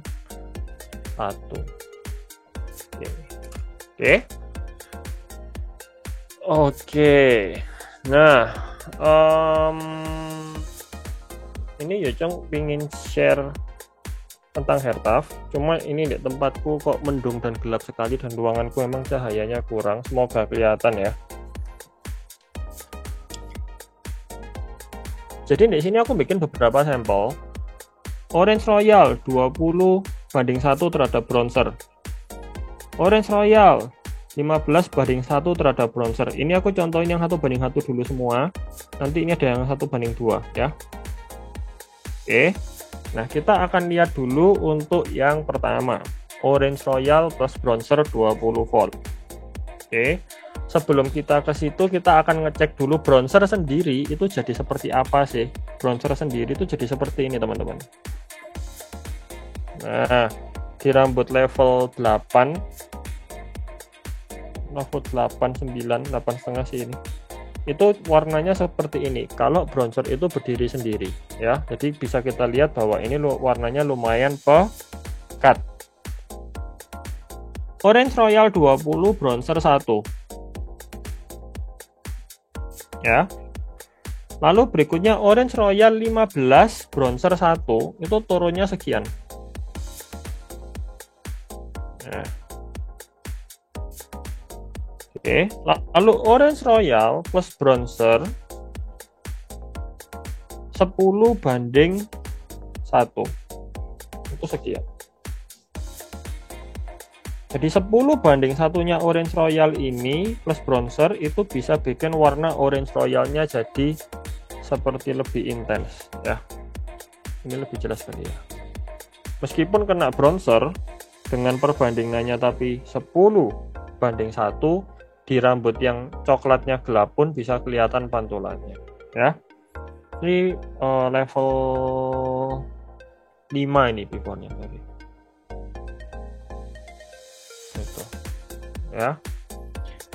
Oke. Nah, ini Yocong pingin share tentang hair tuft, cuma ini di tempatku kok mendung dan gelap sekali dan ruanganku emang cahayanya kurang. Semoga kelihatan ya. Jadi di sini aku bikin beberapa sampel. Orange Royal 20:1 terhadap bronzer. Orange Royal 15:1 terhadap bronzer. Ini aku contohin yang 1:1 dulu semua. Nanti ini ada yang 1:2 ya. Oke. Nah, kita akan lihat dulu untuk yang pertama. Orange Royal plus bronzer 20 volt. Oke. Sebelum kita ke situ, kita akan ngecek dulu bronzer sendiri itu jadi seperti apa sih. Bronzer sendiri itu jadi seperti ini, teman-teman. Nah, di rambut level 8, level 8, 9, 8,5 sih ini. Itu warnanya seperti ini. Kalau bronzer itu berdiri sendiri, ya. Jadi bisa kita lihat bahwa ini warnanya lumayan pekat. Orange Royal 20, bronzer 1. Ya. Lalu berikutnya Orange Royal 15, bronzer 1, itu turunnya sekian. Nah. Oke, lalu Orange Royal plus bronzer 10:1. itu sekian. Jadi 10 banding satunya Orange Royal ini plus bronzer itu bisa bikin warna Orange Royalnya jadi seperti lebih intens ya. Ini lebih jelas kali ya. Meskipun kena bronzer dengan perbandingannya tapi 10 banding 1 di rambut yang coklatnya gelap pun bisa kelihatan pantulannya ya. Ini level 5 ini before-nya tadi. Gitu. Ya.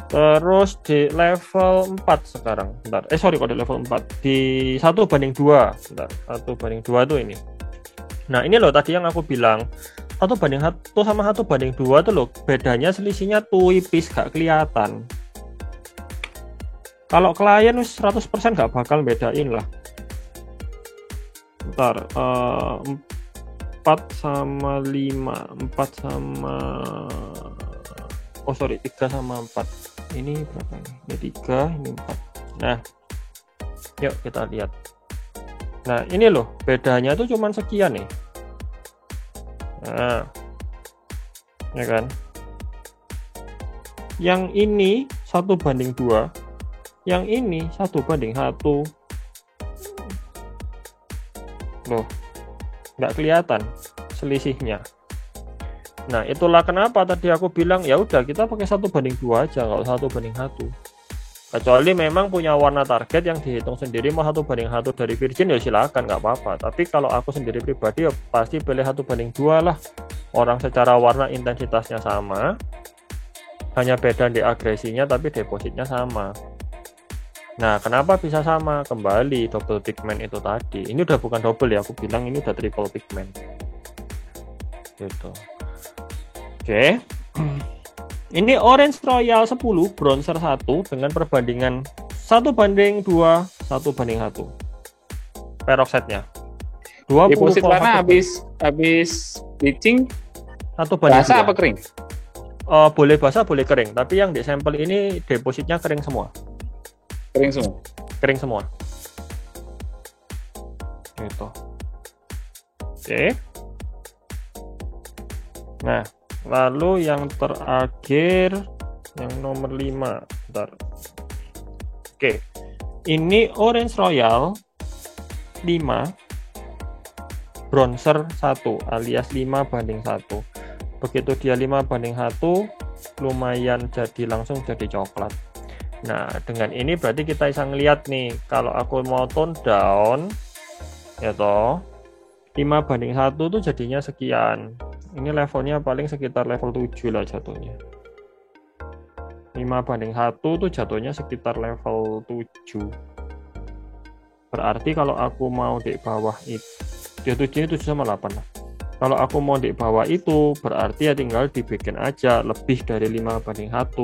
Terus di level 4 sekarang. Bentar. Sorry kok di level 4. Di 1 banding 2. Bentar. 1 banding 2 tuh ini. Nah, ini loh tadi yang aku bilang. 1 banding 1 sama 1 banding 2 tuh loh bedanya selisihnya tipis gak kelihatan. Kalau klien 100% gak bakal bedain lah. Bentar, 4 sama 5, 4 sama 3 sama 4. Ini berapa nih? Ini 3, ini 4. Nah, yuk kita lihat. Nah, ini loh, bedanya tuh cuman sekian nih. Nah, ya kan? Yang ini 1 banding 2, yang ini 1 banding 1. Loh, nggak kelihatan selisihnya. Nah, itulah kenapa tadi aku bilang ya udah kita pakai 1 banding 2 aja, kalau 1 banding 1. Kecuali memang punya warna target yang dihitung sendiri mau 1 banding 1 dari virgin ya silakan, nggak apa-apa. Tapi kalau aku sendiri pribadi ya pasti pilih 1 banding 2 lah. Orang secara warna intensitasnya sama, hanya beda di agresinya tapi depositnya sama. Nah, kenapa bisa sama? Kembali double pigment itu tadi. Ini udah bukan double ya, aku bilang ini udah triple pigment. Gitu. Oke. Ini Orange Royal 10, bronzer 1 dengan perbandingan 1 banding 2, 1 banding 1. Peroxide-nya. 20. Deposit warna habis bleaching 1 banding 2. basah apa kering? Boleh basah, boleh kering. Tapi yang di sampel ini depositnya kering semua. Kering semua. Kering semua. Gitu. Oke. Nah, lalu yang terakhir yang nomor 5. Bentar. Oke. Ini Orange Royal 5 bronzer 1 alias 5 banding 1. Begitu dia 5 banding 1 lumayan jadi langsung jadi coklat. Nah, dengan ini berarti kita bisa ngeliat nih, kalau aku mau tone down ya toh 5 banding 1 tuh jadinya sekian. Ini levelnya paling sekitar level 7 lah jatuhnya. 5 banding 1 tuh jatuhnya sekitar level 7. Berarti kalau aku mau di bawah itu, ya 7 ini 7 sama 8 lah. Kalau aku mau di bawah itu, berarti ya tinggal dibikin aja lebih dari 5 banding 1.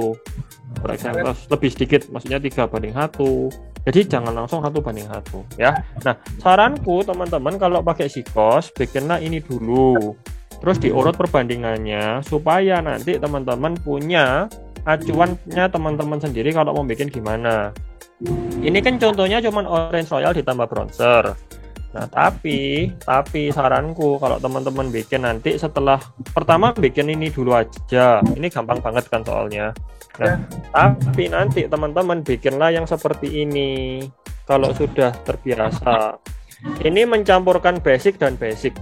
Per example, lebih sedikit, maksudnya 3 banding 1. Jadi jangan langsung 1 banding 1 ya. Nah, saranku teman-teman kalau pakai Sikos, bikinlah ini dulu. Terus diurut perbandingannya supaya nanti teman-teman punya acuannya teman-teman sendiri kalau mau bikin gimana. Ini kan contohnya cuman Orange Royal ditambah bronzer. Nah, tapi saranku kalau teman-teman bikin nanti setelah pertama bikin ini dulu aja. Ini gampang banget kan soalnya. Nah, tapi nanti teman-teman bikinlah yang seperti ini. Kalau sudah terbiasa. Ini mencampurkan basic dan basic.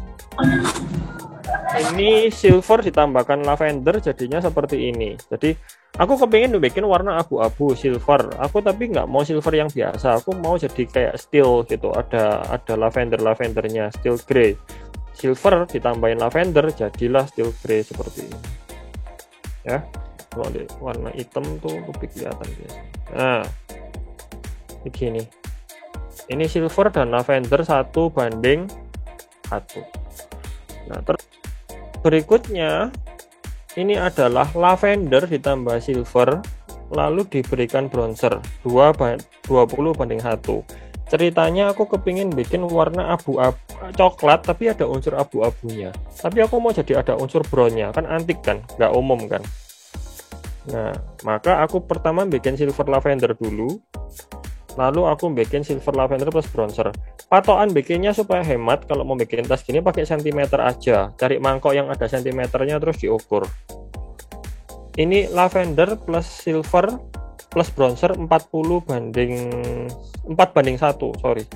Ini silver ditambahkan lavender jadinya seperti ini. Jadi aku kepingin bikin warna abu-abu silver. Aku tapi nggak mau silver yang biasa. Aku mau jadi kayak steel gitu. Ada lavendernya, steel grey. Silver ditambahin lavender jadilah steel grey seperti ini. Ya. Kalau di warna hitam tuh lebih kelihatan biasa. Nah, begini. Ini silver dan lavender 1 banding 1. Nah, berikutnya ini adalah lavender ditambah silver lalu diberikan bronzer 20 banding 1. Ceritanya aku kepingin bikin warna abu-abu coklat tapi ada unsur abu-abunya. Tapi aku mau jadi ada unsur brownnya, kan antik kan, nggak umum kan. Nah, maka aku pertama bikin silver lavender dulu. Lalu aku bikin silver lavender plus bronzer. Patokan bikinnya supaya hemat, kalau mau bikin tas gini pakai sentimeter aja. Cari mangkok yang ada sentimeternya terus diukur. Ini lavender plus silver plus bronzer 4 banding 1, sorry.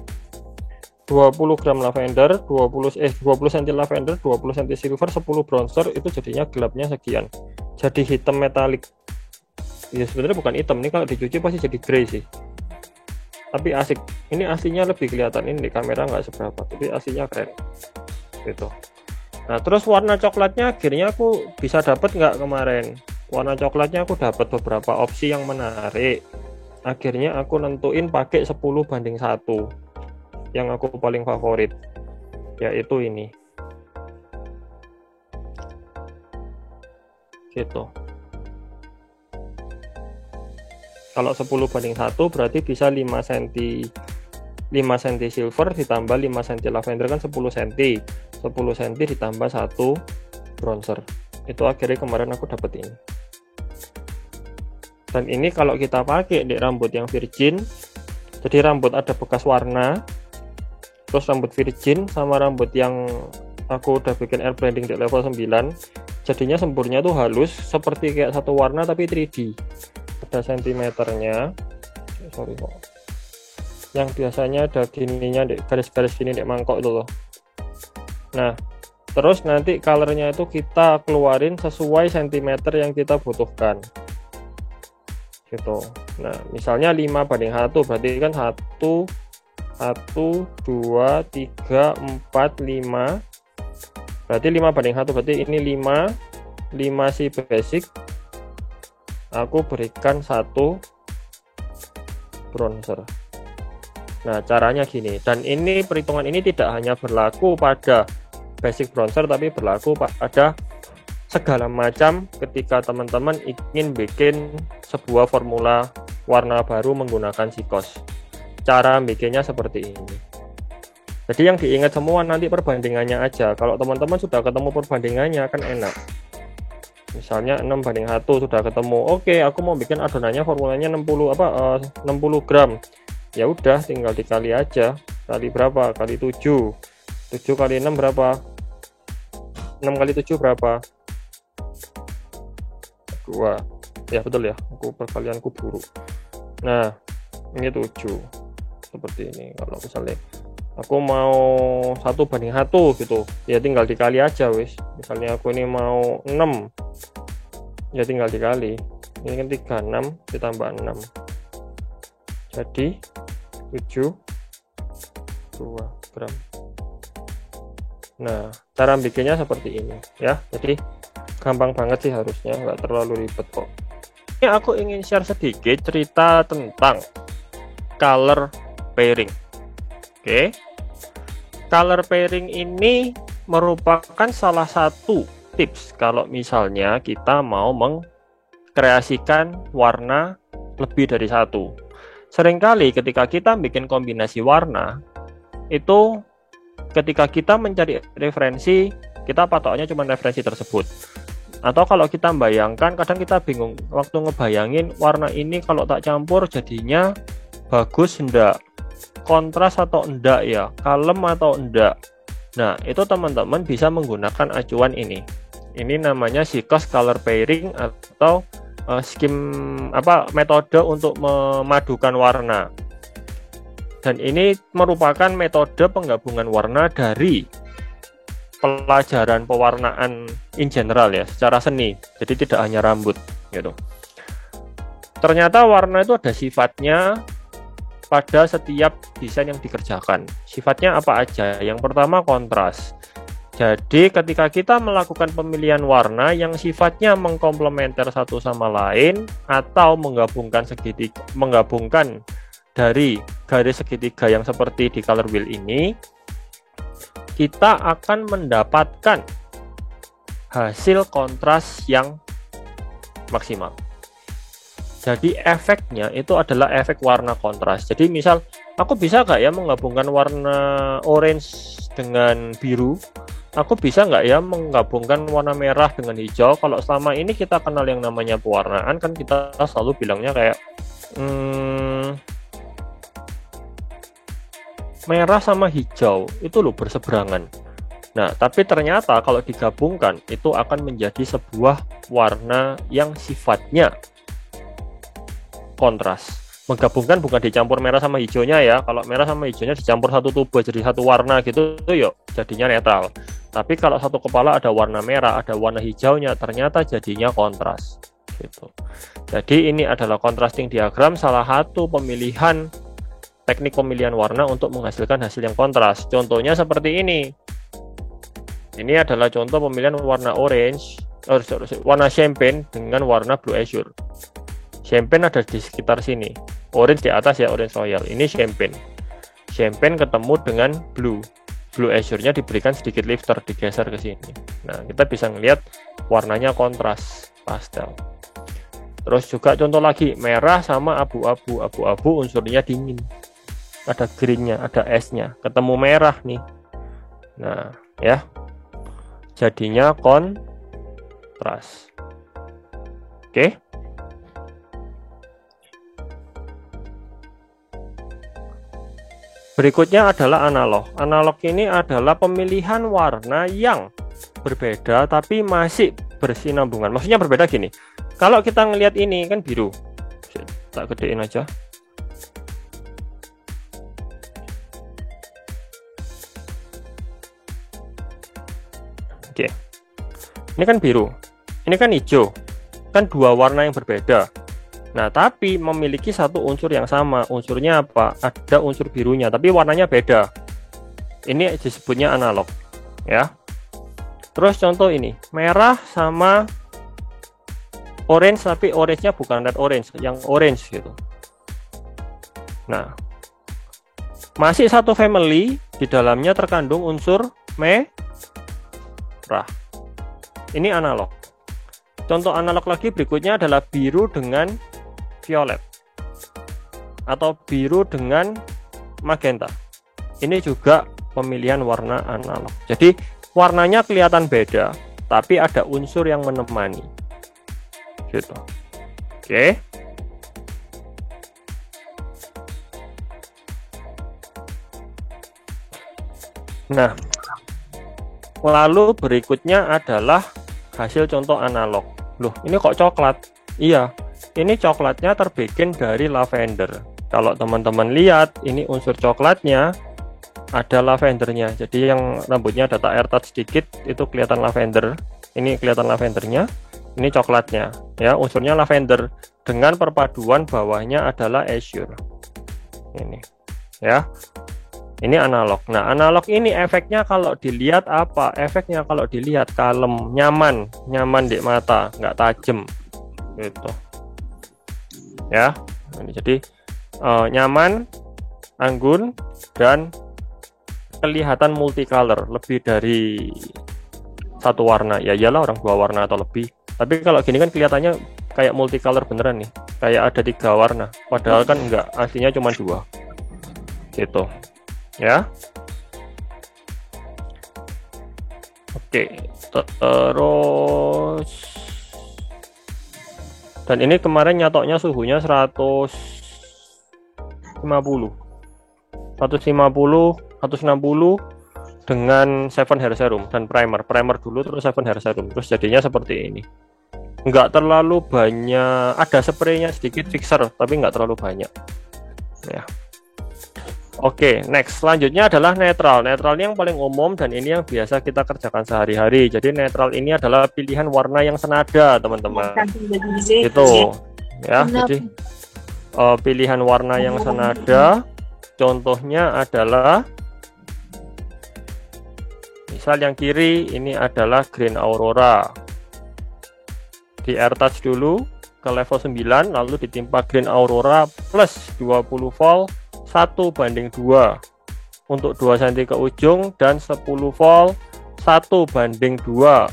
20 gram lavender, 20 cm lavender, 20 cm silver, 10 bronzer, itu jadinya gelapnya sekian. Jadi hitam metalik. Ya sebenarnya bukan hitam, ini kalau dicuci pasti jadi grey sih. Tapi asik, ini aslinya lebih kelihatan, ini di kamera nggak seberapa, tapi aslinya keren gitu. Nah terus warna coklatnya akhirnya aku bisa dapat nggak kemarin. Warna coklatnya aku dapat beberapa opsi yang menarik. Akhirnya aku nentuin pakai 10 banding 1 yang aku paling favorit, yaitu ini gitu. Kalau 10 banding 1 berarti bisa 5 cm silver ditambah 5 cm lavender kan 10 cm. 10 cm ditambah 1 bronzer. Itu akhirnya kemarin aku dapat ini. Dan ini kalau kita pakai di rambut yang virgin, jadi rambut ada bekas warna, terus rambut virgin sama rambut yang aku udah bikin air blending di level 9, jadinya semburnya tuh halus seperti kayak satu warna tapi 3D. Ada sentimeternya, sorry kok, yang biasanya ada gininya, garis-garis gini di mangkok itu loh. Nah terus nanti colornya itu kita keluarin sesuai sentimeter yang kita butuhkan gitu. Nah misalnya 5 banding 1 berarti kan 1, 2, 3, 4, 5, berarti 5 banding 1 berarti ini 5 si basic, aku berikan 1 bronzer. Nah caranya gini, dan ini perhitungan ini tidak hanya berlaku pada basic bronzer tapi berlaku pada segala macam ketika teman-teman ingin bikin sebuah formula warna baru menggunakan Sikos. Cara bikinnya seperti ini. Jadi yang diingat semua nanti perbandingannya aja. Kalau teman-teman sudah ketemu perbandingannya kan enak. Misalnya 6 banding 1 sudah ketemu. Oke, aku mau bikin adonannya formulanya 60 gram. Ya udah tinggal dikali aja. Kali berapa? Kali 7. 7 kali 6 berapa? 6 kali 7 berapa? 2. Ya betul ya, aku perkalianku buruk. Nah, ini 7. Seperti ini. Kalau misalnya aku mau 1 banding 1 gitu, ya tinggal dikali aja wis. Misalnya aku ini mau 6, ya tinggal dikali. Ini kan 36 ditambah 6, jadi 72 gram. Nah cara bikinnya seperti ini ya, jadi gampang banget sih, harusnya nggak terlalu ribet kok. Ini aku ingin share sedikit cerita tentang color pairing. Oke. Color pairing ini merupakan salah satu tips kalau misalnya kita mau mengkreasikan warna lebih dari satu. Seringkali ketika kita bikin kombinasi warna, itu ketika kita mencari referensi, kita patoknya cuma referensi tersebut. Atau kalau kita bayangkan, kadang kita bingung waktu ngebayangin warna ini kalau tak campur jadinya bagus enggak, kontras atau enggak ya, kalem atau enggak. Nah itu teman-teman bisa menggunakan acuan ini. Ini namanya Sikos color pairing atau metode untuk memadukan warna. Dan ini merupakan metode penggabungan warna dari pelajaran pewarnaan in general ya, secara seni. Jadi tidak hanya rambut gitu. Ternyata warna itu ada sifatnya pada setiap desain yang dikerjakan. Sifatnya apa aja? Yang pertama kontras. Jadi ketika kita melakukan pemilihan warna yang sifatnya mengkomplementer satu sama lain atau menggabungkan dari garis segitiga yang seperti di color wheel ini, kita akan mendapatkan hasil kontras yang maksimal. Jadi efeknya itu adalah efek warna kontras. Jadi misal aku bisa nggak ya menggabungkan warna orange dengan biru? Aku bisa nggak ya menggabungkan warna merah dengan hijau? Kalau selama ini kita kenal yang namanya pewarnaan, kan kita selalu bilangnya kayak merah sama hijau itu loh berseberangan. Nah, tapi ternyata kalau digabungkan itu akan menjadi sebuah warna yang sifatnya kontras. Menggabungkan bukan dicampur merah sama hijaunya ya. Kalau merah sama hijaunya dicampur satu tubuh jadi satu warna gitu yuk, jadinya netral. Tapi kalau satu kepala ada warna merah, ada warna hijaunya, ternyata jadinya kontras gitu. Jadi ini adalah contrasting diagram, salah satu pemilihan teknik pemilihan warna untuk menghasilkan hasil yang kontras. Contohnya seperti ini. Ini adalah contoh pemilihan warna orange, warna champagne dengan warna blue azure. Champagne ada di sekitar sini. Orange di atas ya, orange royal. Ini champagne. Champagne ketemu dengan blue. Blue azure-nya diberikan sedikit lifter, digeser ke sini. Nah, kita bisa melihat warnanya kontras, pastel. Terus juga contoh lagi, merah sama abu-abu. Abu-abu unsurnya dingin. Ada green-nya, ada S-nya. Ketemu merah nih. Nah, ya. Jadinya kontras. Oke. Berikutnya adalah analog. Analog ini adalah pemilihan warna yang berbeda tapi masih bersinambungan. Maksudnya berbeda gini. Kalau kita ngelihat ini kan biru. Tak gedein aja. Oke. Ini kan biru. Ini kan hijau. Kan dua warna yang berbeda. Nah, tapi memiliki satu unsur yang sama. Unsurnya apa? Ada unsur birunya, tapi warnanya beda. Ini disebutnya analog, ya. Terus contoh ini, merah sama orange, tapi orange-nya bukan red orange, yang orange gitu. Nah, masih satu family, di dalamnya terkandung unsur merah. Ini analog. Contoh analog lagi berikutnya adalah biru dengan violet atau biru dengan magenta. Ini juga pemilihan warna analog. Jadi warnanya kelihatan beda, tapi ada unsur yang menemani. Gitu. Oke. Nah, lalu berikutnya adalah hasil contoh analog. Loh, ini kok coklat? Iya. Ini coklatnya terbikin dari lavender. Kalau teman-teman lihat, ini unsur coklatnya ada lavendernya. Jadi yang rambutnya ada tak air touch sedikit itu kelihatan lavender. Ini kelihatan lavendernya. Ini coklatnya. Ya, unsurnya lavender dengan perpaduan bawahnya adalah azure. Ini. Ya. Ini analog. Nah, analog ini efeknya kalau dilihat apa? Efeknya kalau dilihat kalem, nyaman di mata, nggak tajam. Gitu. Ya, ini jadi nyaman, anggun, dan kelihatan multicolor, lebih dari satu warna. Ya iyalah orang dua warna atau lebih. Tapi kalau gini kan kelihatannya kayak multicolor beneran nih, kayak ada 3 warna. Padahal kan enggak, aslinya cuma 2. Gitu, ya. Oke, terus. Dan ini kemarin nyatoknya suhunya 150, 160 dengan 7 hair serum dan primer dulu terus 7 hair serum, terus jadinya seperti ini. Nggak terlalu banyak, ada spraynya sedikit fixer tapi nggak terlalu banyak ya. Oke, next selanjutnya adalah netral. Netral ini yang paling umum dan ini yang biasa kita kerjakan sehari-hari. Jadi netral ini adalah pilihan warna yang senada, teman-teman. Itu ya. Jadi pilihan warna yang senada. Contohnya adalah misal yang kiri ini adalah green aurora. Di air touch dulu ke level 9 lalu ditimpa green aurora plus 20 volt 1:2 untuk 2 cm ke ujung dan 10 volt 1:2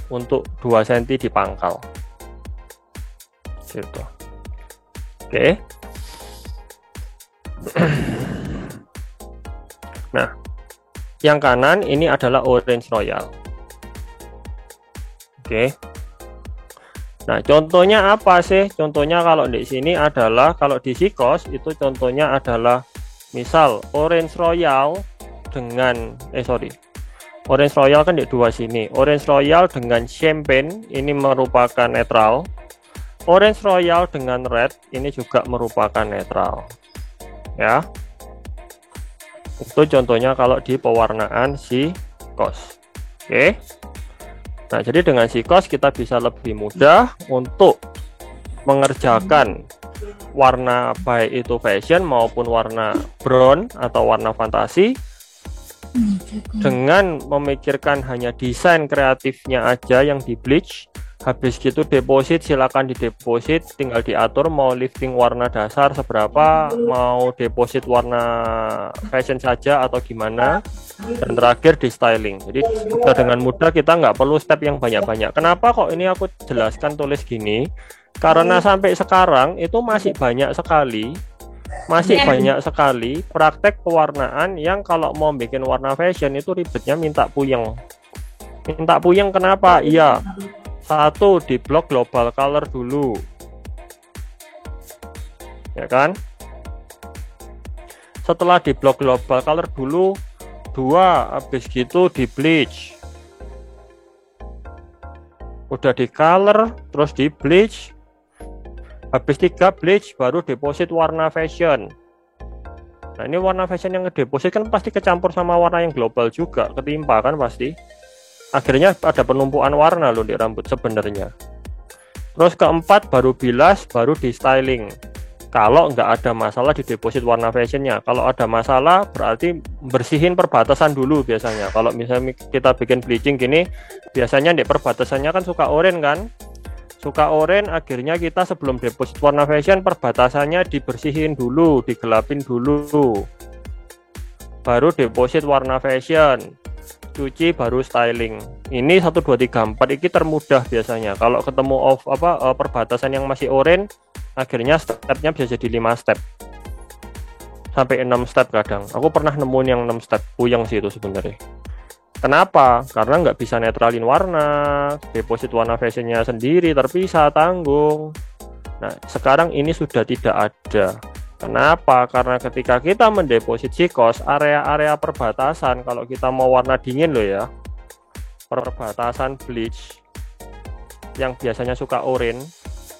untuk 2 cm di pangkal. Gitu. Oke. Nah, yang kanan ini adalah orange royal. Oke. Nah, contohnya apa sih? Contohnya kalau di sini adalah, kalau di Sikos itu contohnya adalah misal orange royal dengan Orange Royal kan di dua sini. Orange Royal dengan Champagne ini merupakan netral. Orange Royal dengan Red ini juga merupakan netral. Ya. Itu contohnya kalau di pewarnaan Sikos. Oke. Nah, jadi dengan Sikos kita bisa lebih mudah untuk mengerjakan warna baik itu fashion maupun warna brown atau warna fantasi dengan memikirkan hanya desain kreatifnya aja yang di bleach. Habis gitu deposit, silakan di deposit, tinggal diatur mau lifting warna dasar seberapa, mau deposit warna fashion saja atau gimana, dan terakhir di styling. Jadi dengan mudah, kita nggak perlu step yang banyak-banyak. Kenapa kok ini aku jelaskan tulis gini? Karena sampai sekarang itu masih banyak sekali praktek pewarnaan yang kalau mau bikin warna fashion itu ribetnya minta puyeng. Kenapa? Iya, satu di blok global color dulu, ya kan? Setelah di blok global color dulu, dua, habis gitu di bleach, udah di color terus di bleach. Habis 3 bleach baru deposit warna fashion. Nah, ini warna fashion yang ngedeposit kan pasti kecampur sama warna yang global juga, ketimpa kan pasti. Akhirnya ada penumpukan warna loh di rambut sebenarnya. Terus keempat baru bilas, baru di styling. Kalau nggak ada masalah di deposit warna fashionnya. Kalau ada masalah berarti bersihin perbatasan dulu biasanya. Kalau misalnya kita bikin bleaching gini, biasanya di perbatasannya kan suka oranye kan. Suka oranye, akhirnya kita sebelum deposit warna fashion perbatasannya dibersihin dulu, digelapin dulu, baru deposit warna fashion, cuci baru styling. Ini 1 2 3 4 ini termudah biasanya. Kalau ketemu perbatasan yang masih oranye, akhirnya stepnya bisa jadi 5 step sampai 6 step kadang. Aku pernah nemuin yang 6 step, puyeng sih itu sebenarnya. Kenapa? Karena nggak bisa netralin warna, deposit warna fashionnya sendiri terpisah, tanggung. Nah, sekarang ini sudah tidak ada. Kenapa? Karena ketika kita mendeposit Sikos, area-area perbatasan, kalau kita mau warna dingin loh ya, perbatasan bleach yang biasanya suka oranye,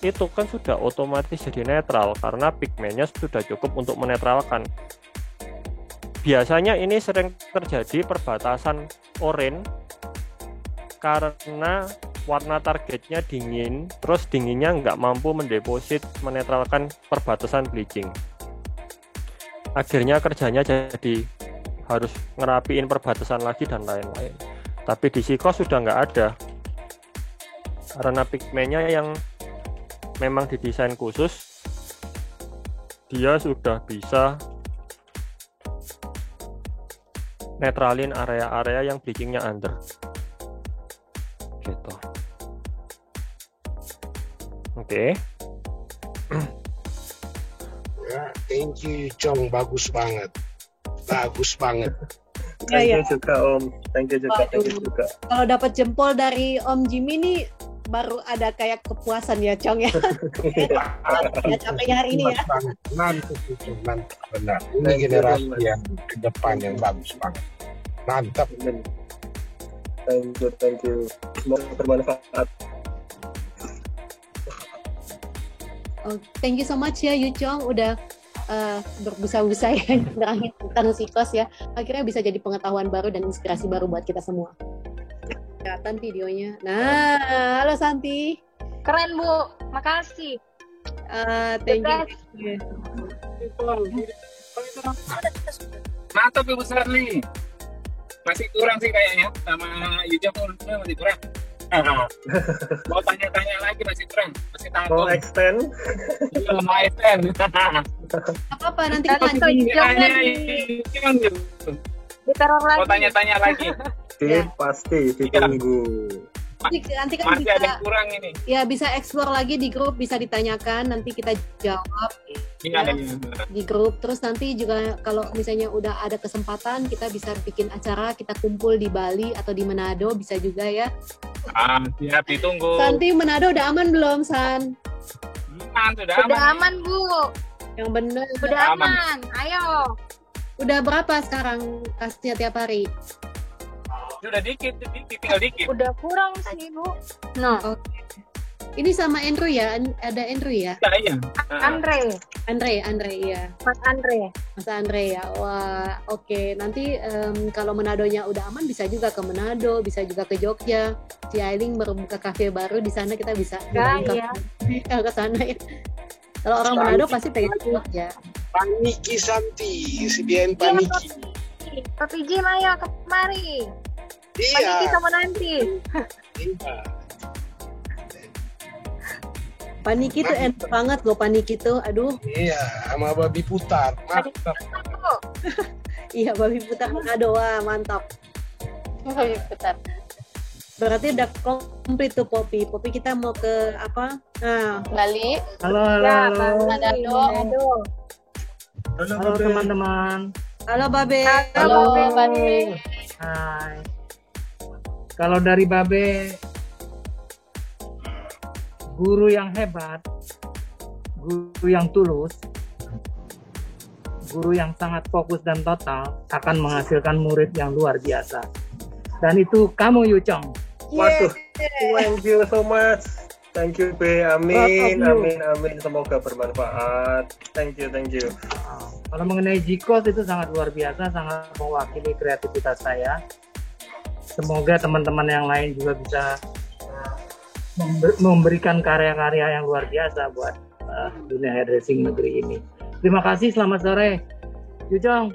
itu kan sudah otomatis jadi netral karena pigmennya sudah cukup untuk menetralkan. Biasanya ini sering terjadi perbatasan oranye karena warna targetnya dingin, terus dinginnya nggak mampu mendeposit, menetralkan perbatasan bleaching. Akhirnya kerjanya jadi harus ngerapiin perbatasan lagi dan lain-lain. Tapi di Sikos sudah nggak ada, karena pigmennya yang memang didesain khusus, dia sudah bisa netralin area-area yang bleachingnya under gitu. Oke. Ya, thank you Chong, bagus banget. Ya, Thank ya. you juga Om. Thank you juga. Kalau dapat jempol dari Om Jimmy nih baru ada kayak kepuasan ya Chong ya. Ya capeknya hari ini ya. Mantap itu, mantap benar. Ini generasi yang ke depan yang bagus banget. Mantap. Thank you. Semoga bermanfaat. Oh, thank you so much ya Yu Chong udah berbusa-busa ya nerangin tentang Sikos ya. Akhirnya bisa jadi pengetahuan baru dan inspirasi baru buat kita semua. Kelihatan videonya. Nah, halo Santi. Keren Bu, makasih. Thank you. Mantap Ibu Sarli. Masih kurang sih kayaknya sama Yuja masih kurang. Mau tanya-tanya lagi masih kurang, masih tanggung. Mau extend? Iya, mau extend. Apa nanti Nanti kita ditaruh lagi. Mau tanya-tanya lagi. Pasti ditunggu. nanti kan Masih bisa ada yang kurang ini. ya bisa explore lagi di grup, bisa ditanyakan nanti kita jawab Iya. di grup. Terus nanti juga kalau misalnya udah ada kesempatan kita bisa bikin acara, kita kumpul di Bali atau di Manado bisa juga ya. Siap ditunggu. Santi, Manado udah aman belum San? Sudah Udah aman. aman Bu, Yang bener. udah aman. Ayo. Udah berapa sekarang kasnya tiap hari? Sudah dikit, tinggal dikit. Udah kurang sih, Bu. No. Oke. Ini sama Andrew ya? Ada Andrew ya? Iya. Andre, Andre iya. Mas Andre. Mas Andre ya. Wah, oke. Nanti kalau Manadonya udah aman bisa juga ke Manado, bisa juga ke Jogja. Si Ailing baru buka kafe baru di sana, kita bisa Iya. ke sana ya. Kalau orang Manado pasti pengen ke Jogja. Paniki Santi, sediain Iya, paniki. Papi Jim ayo kemari. Paniki Iya. sama nanti. Iya. Paniki tuh enak banget loh, paniki tuh. Aduh, Iya, sama babi putar. Mantap. iya babi putar Manado, wah mantap. Babi putar. Berarti udah komplit tuh Poppy. Poppy kita mau ke apa? Nah, Bali, Halo, Ya, Manado. halo teman-teman. halo Babe. Halo, Babe. Hai. Kalau dari Babe, guru yang hebat, guru yang tulus, guru yang sangat fokus dan total akan menghasilkan murid yang luar biasa. Dan itu kamu, Yucong. Waduh, thank you so much. Thank you, Be. Amin, Proud of you. amin. Semoga bermanfaat. Thank you. Kalau mengenai Jikos itu sangat luar biasa, sangat mewakili kreativitas saya. Semoga teman-teman yang lain juga bisa memberikan karya-karya yang luar biasa buat dunia hairdressing negeri ini. Terima kasih, selamat sore. Yujong.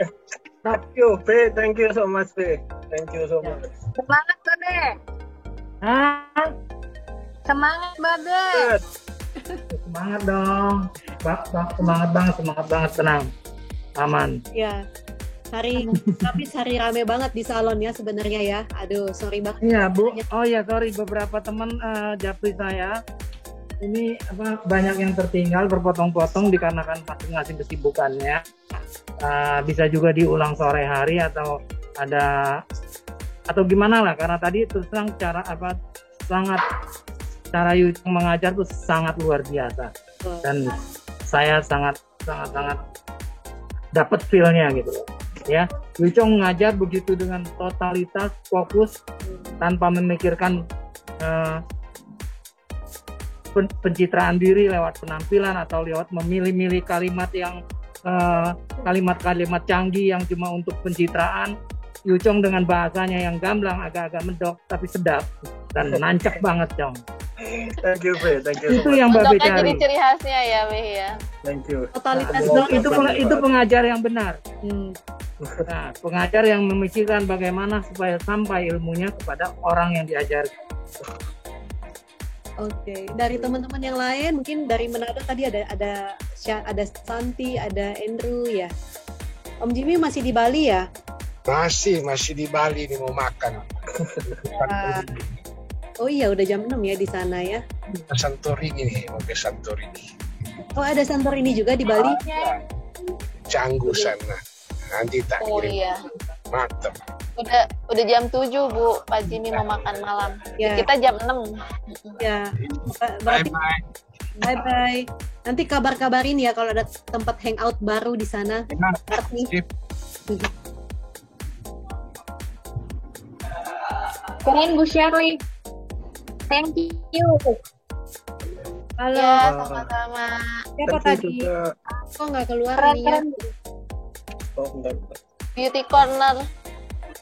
Thank you, Be. Thank you so much, Be. Thank you so much. Semangat, Babe. Hah? Semangat, Babe. Good. Semangat dong. Semangat banget, tenang. Aman. Ya. Tapi hari rame banget di salon ya sebenarnya ya. Aduh, sorry banget. Iya, Bu. Oh ya, sorry, beberapa teman japri saya ini banyak yang tertinggal berpotong-potong dikarenakan masing-masing kesibukannya. Bisa juga diulang sore hari atau gimana lah, karena tadi terus terang cara Yucong mengajar tuh sangat luar biasa dan saya sangat dapat feel-nya gitu loh. Ya, Yucong mengajar begitu dengan totalitas, fokus tanpa memikirkan pencitraan diri lewat penampilan atau lewat memilih-milih kalimat yang kalimat-kalimat canggih yang cuma untuk pencitraan. Yucong dengan bahasanya yang gamblang, agak-agak medok tapi sedap dan nancep banget, Cong. Thank you, Be. Thank you so Itu much. yang Babe Untuk kan jadi cari. ciri khasnya ya, Be ya. Thank you. Totalitas Itu pengajar yang benar. Hmm. Nah, pengajar yang memikirkan bagaimana supaya sampai ilmunya kepada orang yang diajar. Oke, dari teman-teman yang lain mungkin dari Manado tadi ada Santi, ada Andrew ya. Om Jimmy masih di Bali ya? Masih di Bali nih mau makan. Oh iya, udah jam 6 ya di sana ya. Santorini nih, mau ke Santorini. Oh, ada Santorini juga di Bali? Canggu sana. Nanti tak Oh kirim. iya. Mantap. Udah jam 7, Bu. Pak Jimmy mau makan malam. Ya. Kita jam 6. Ya. Berarti bye-bye. Nanti kabar-kabarin ya kalau ada tempat hangout baru di sana. Berarti. Keren, Bu Shirley. Thank you. Halo, Ya, sama-sama. siapa tadi? Kok nggak keluar ininya? Keren. Oh, bentar. Beauty Corner.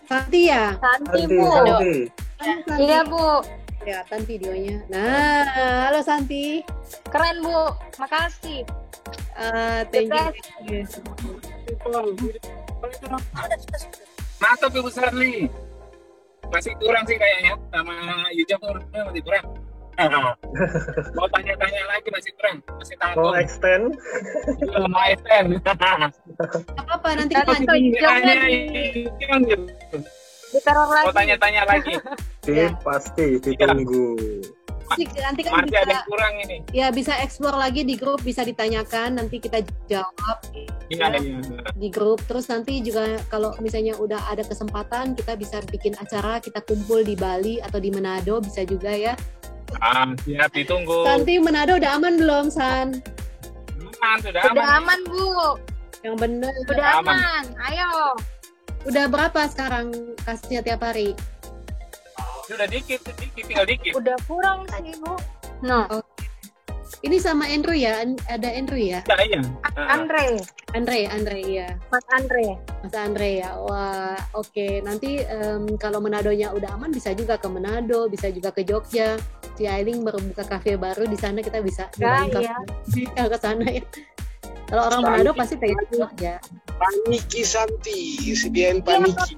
Santi ya? Santi, Santi, Bu. Santi. Iya, Bu. Kelihatan videonya. Nah, halo Santi. Keren, Bu. Makasih. Thank you. Mantap, Ibu Sarli. Masih kurang sih kayaknya sama Yujong masih kurang. Mau tanya-tanya lagi masih kurang, masih Mau takut. extend? Mau extend. Apa nanti Nanti kita Yujong Tanya lagi. Yujong gitu. Diteror Mau lagi. tanya-tanya lagi. Pasti ditunggu. nanti kan Masih ada bisa yang kurang ini. ya bisa explore lagi di grup, bisa ditanyakan, nanti kita jawab Iya. di grup. Terus nanti juga kalau misalnya udah ada kesempatan kita bisa bikin acara, kita kumpul di Bali atau di Manado bisa juga ya. Siap ditunggu. Santi, Manado udah aman belum, San? Aman, sudah Udah aman. aman, Bu. Yang benar. Udah Aman. aman. Ayo. Udah berapa sekarang kasnya tiap hari? Udah dikit, tinggal dikit. Udah kurang sih, Bu. No. Ini sama Andrew ya? Ada Andrew ya? Iya. Andre. Andre ya. Mas Andre. Mas Andre ya. Wah, oke. Nanti kalau Manadonya udah aman bisa juga ke Manado, bisa juga ke Jogja. Si Ailing baru buka kafe baru di sana, kita bisa Iya. ke sana ya. Kalau orang Manado pasti pengen ke Jogja. Paniki Santi, sediain Iya, paniki.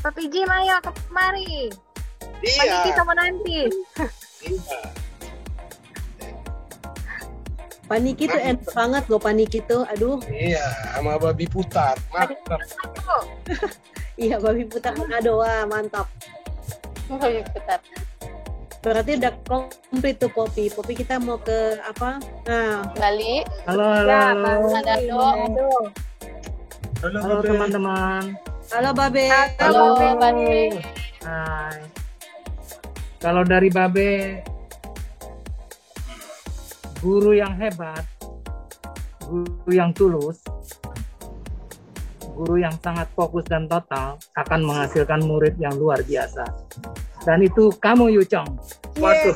Papi Jim, ayo kemari. Iya. Paniki sama nanti. Iya. Paniki tuh enak banget loh, paniki tuh. Aduh, Iya, sama babi putar. Mantap. iya babi putar Manado, wah mantap. Bentar. Berarti udah komplit tuh Poppy. Poppy kita mau ke apa? Nah, Bali, Halo Manado. halo teman-teman. halo Babe. Halo, Bali. Hai. Kalau dari Babe, guru yang hebat, guru yang tulus, guru yang sangat fokus dan total akan menghasilkan murid yang luar biasa. Dan itu kamu, Yuchong. Waduh,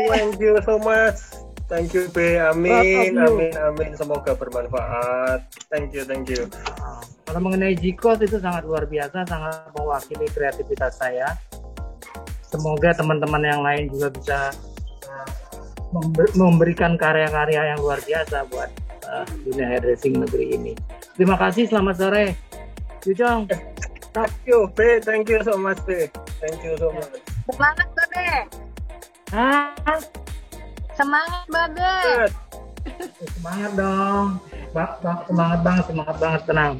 thank you so much. Thank you, Be. Amin, Proud of you. amin. Semoga bermanfaat. Thank you. Nah, kalau mengenai Jikos itu sangat luar biasa, sangat mewakili kreativitas saya. Semoga teman-teman yang lain juga bisa memberikan karya-karya yang luar biasa buat dunia hairdressing negeri ini. Terima kasih, selamat sore. Yuchong. Thank you, Be. Thank you so much, Be. Thank you so much. Semangat, Babe. Ah, Semangat, Babe. Good. semangat dong. Semangat banget, tenang.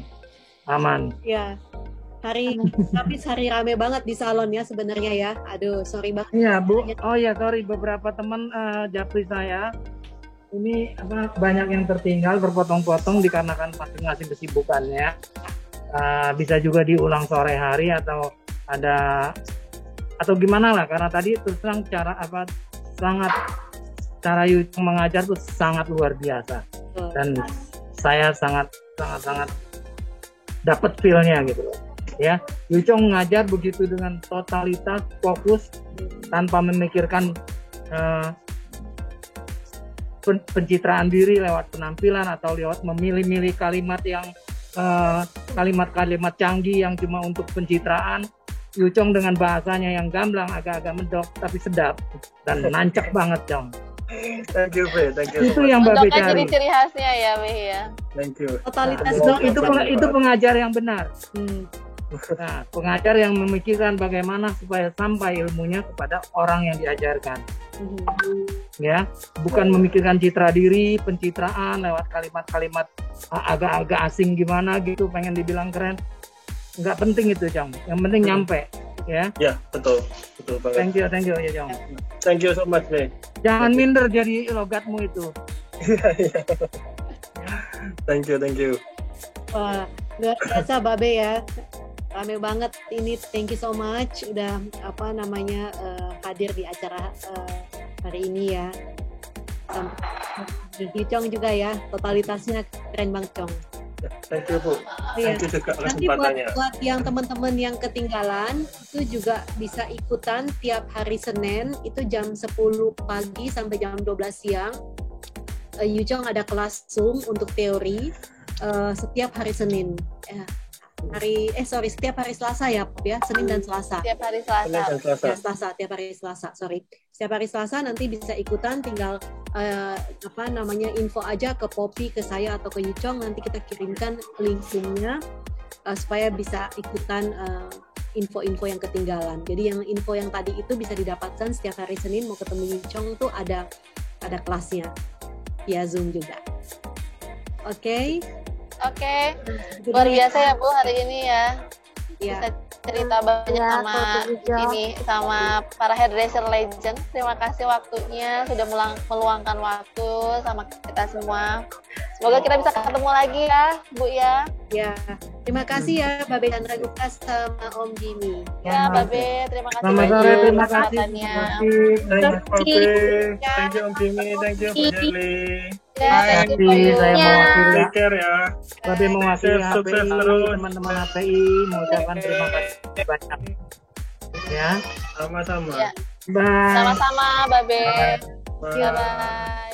Aman. Ya. Tapi hari rame banget di salon ya sebenarnya ya. Aduh, sorry banget. Iya, Bu. Oh ya, sorry, beberapa teman japri saya ini banyak yang tertinggal berpotong-potong dikarenakan masing-masing kesibukannya. Bisa juga diulang sore hari atau gimana lah, karena tadi terus terang cara Yuchong mengajar tuh sangat luar biasa dan saya sangat dapat feel-nya gitu loh. Ya, Yuchong mengajar begitu dengan totalitas, fokus, tanpa memikirkan pencitraan diri lewat penampilan atau lewat memilih-milih kalimat yang kalimat-kalimat canggih yang cuma untuk pencitraan. Yuchong dengan bahasanya yang gamblang, agak-agak medok tapi sedap dan nancep banget, Chong. Thank you, Be. Thank you Itu so much. yang Babe Bentuknya jadi cari. ciri khasnya ya, Be ya. Thank you. Totalitas Itu pengajar yang benar. Nah, pengajar yang memikirkan bagaimana supaya sampai ilmunya kepada orang yang diajarkan. Ya, bukan memikirkan citra diri, pencitraan lewat kalimat-kalimat agak-agak asing gimana gitu, pengen dibilang keren. Nggak penting itu, Chong. Yang penting nyampe, ya. Ya, betul banget. Thank you ya, Chong. Thank you so much, Be. Jangan minder jadi logatmu itu. Thank you. Wah, luar biasa Babe ya. Rame banget ini. Thank you so much udah hadir di acara hari ini ya. Yuchong juga ya, totalitasnya keren banget, Chong. Thank you, Bu. Iya. Thank you juga Nanti kesempatannya. buat yang teman-teman yang ketinggalan itu juga bisa ikutan tiap hari Senin itu jam 10 pagi sampai jam 12 siang. Yuchong ada kelas Zoom untuk teori setiap hari Senin. Setiap hari Selasa ya, Pop ya, Senin dan Selasa. Setiap hari Selasa. Tiap hari Selasa, sorry. Setiap hari Selasa nanti bisa ikutan, tinggal info aja ke Poppy, ke saya atau ke Yuchong, nanti kita kirimkan link-nya supaya bisa ikutan info-info yang ketinggalan. Jadi yang info yang tadi itu bisa didapatkan setiap hari Senin mau ketemu Yuchong tuh ada kelasnya via Zoom juga. Oke. Luar biasa ya Bu hari ini ya. Ya. Bisa cerita banyak sama para hairdresser legend. Terima kasih waktunya sudah meluangkan waktu sama kita semua. Semoga kita bisa ketemu lagi ya, Bu ya. Ya. Terima kasih ya Babe Chandra Gupta sama Om Jimmy. Ya, Babe, terima kasih Selamat sore, banyak terima kasih. kesempatannya. Thank you, Om Jimmy. Thank you, Bu Jelly. Ya, thank you, Saya Ya. mewakili Take care ya. Babe mewakili Sukses HPI, terus. teman-teman HPI mengucapkan terima kasih banyak. Ya, Sama-sama. Ya. bye. Sama-sama, Babe. Bye. Bye-bye.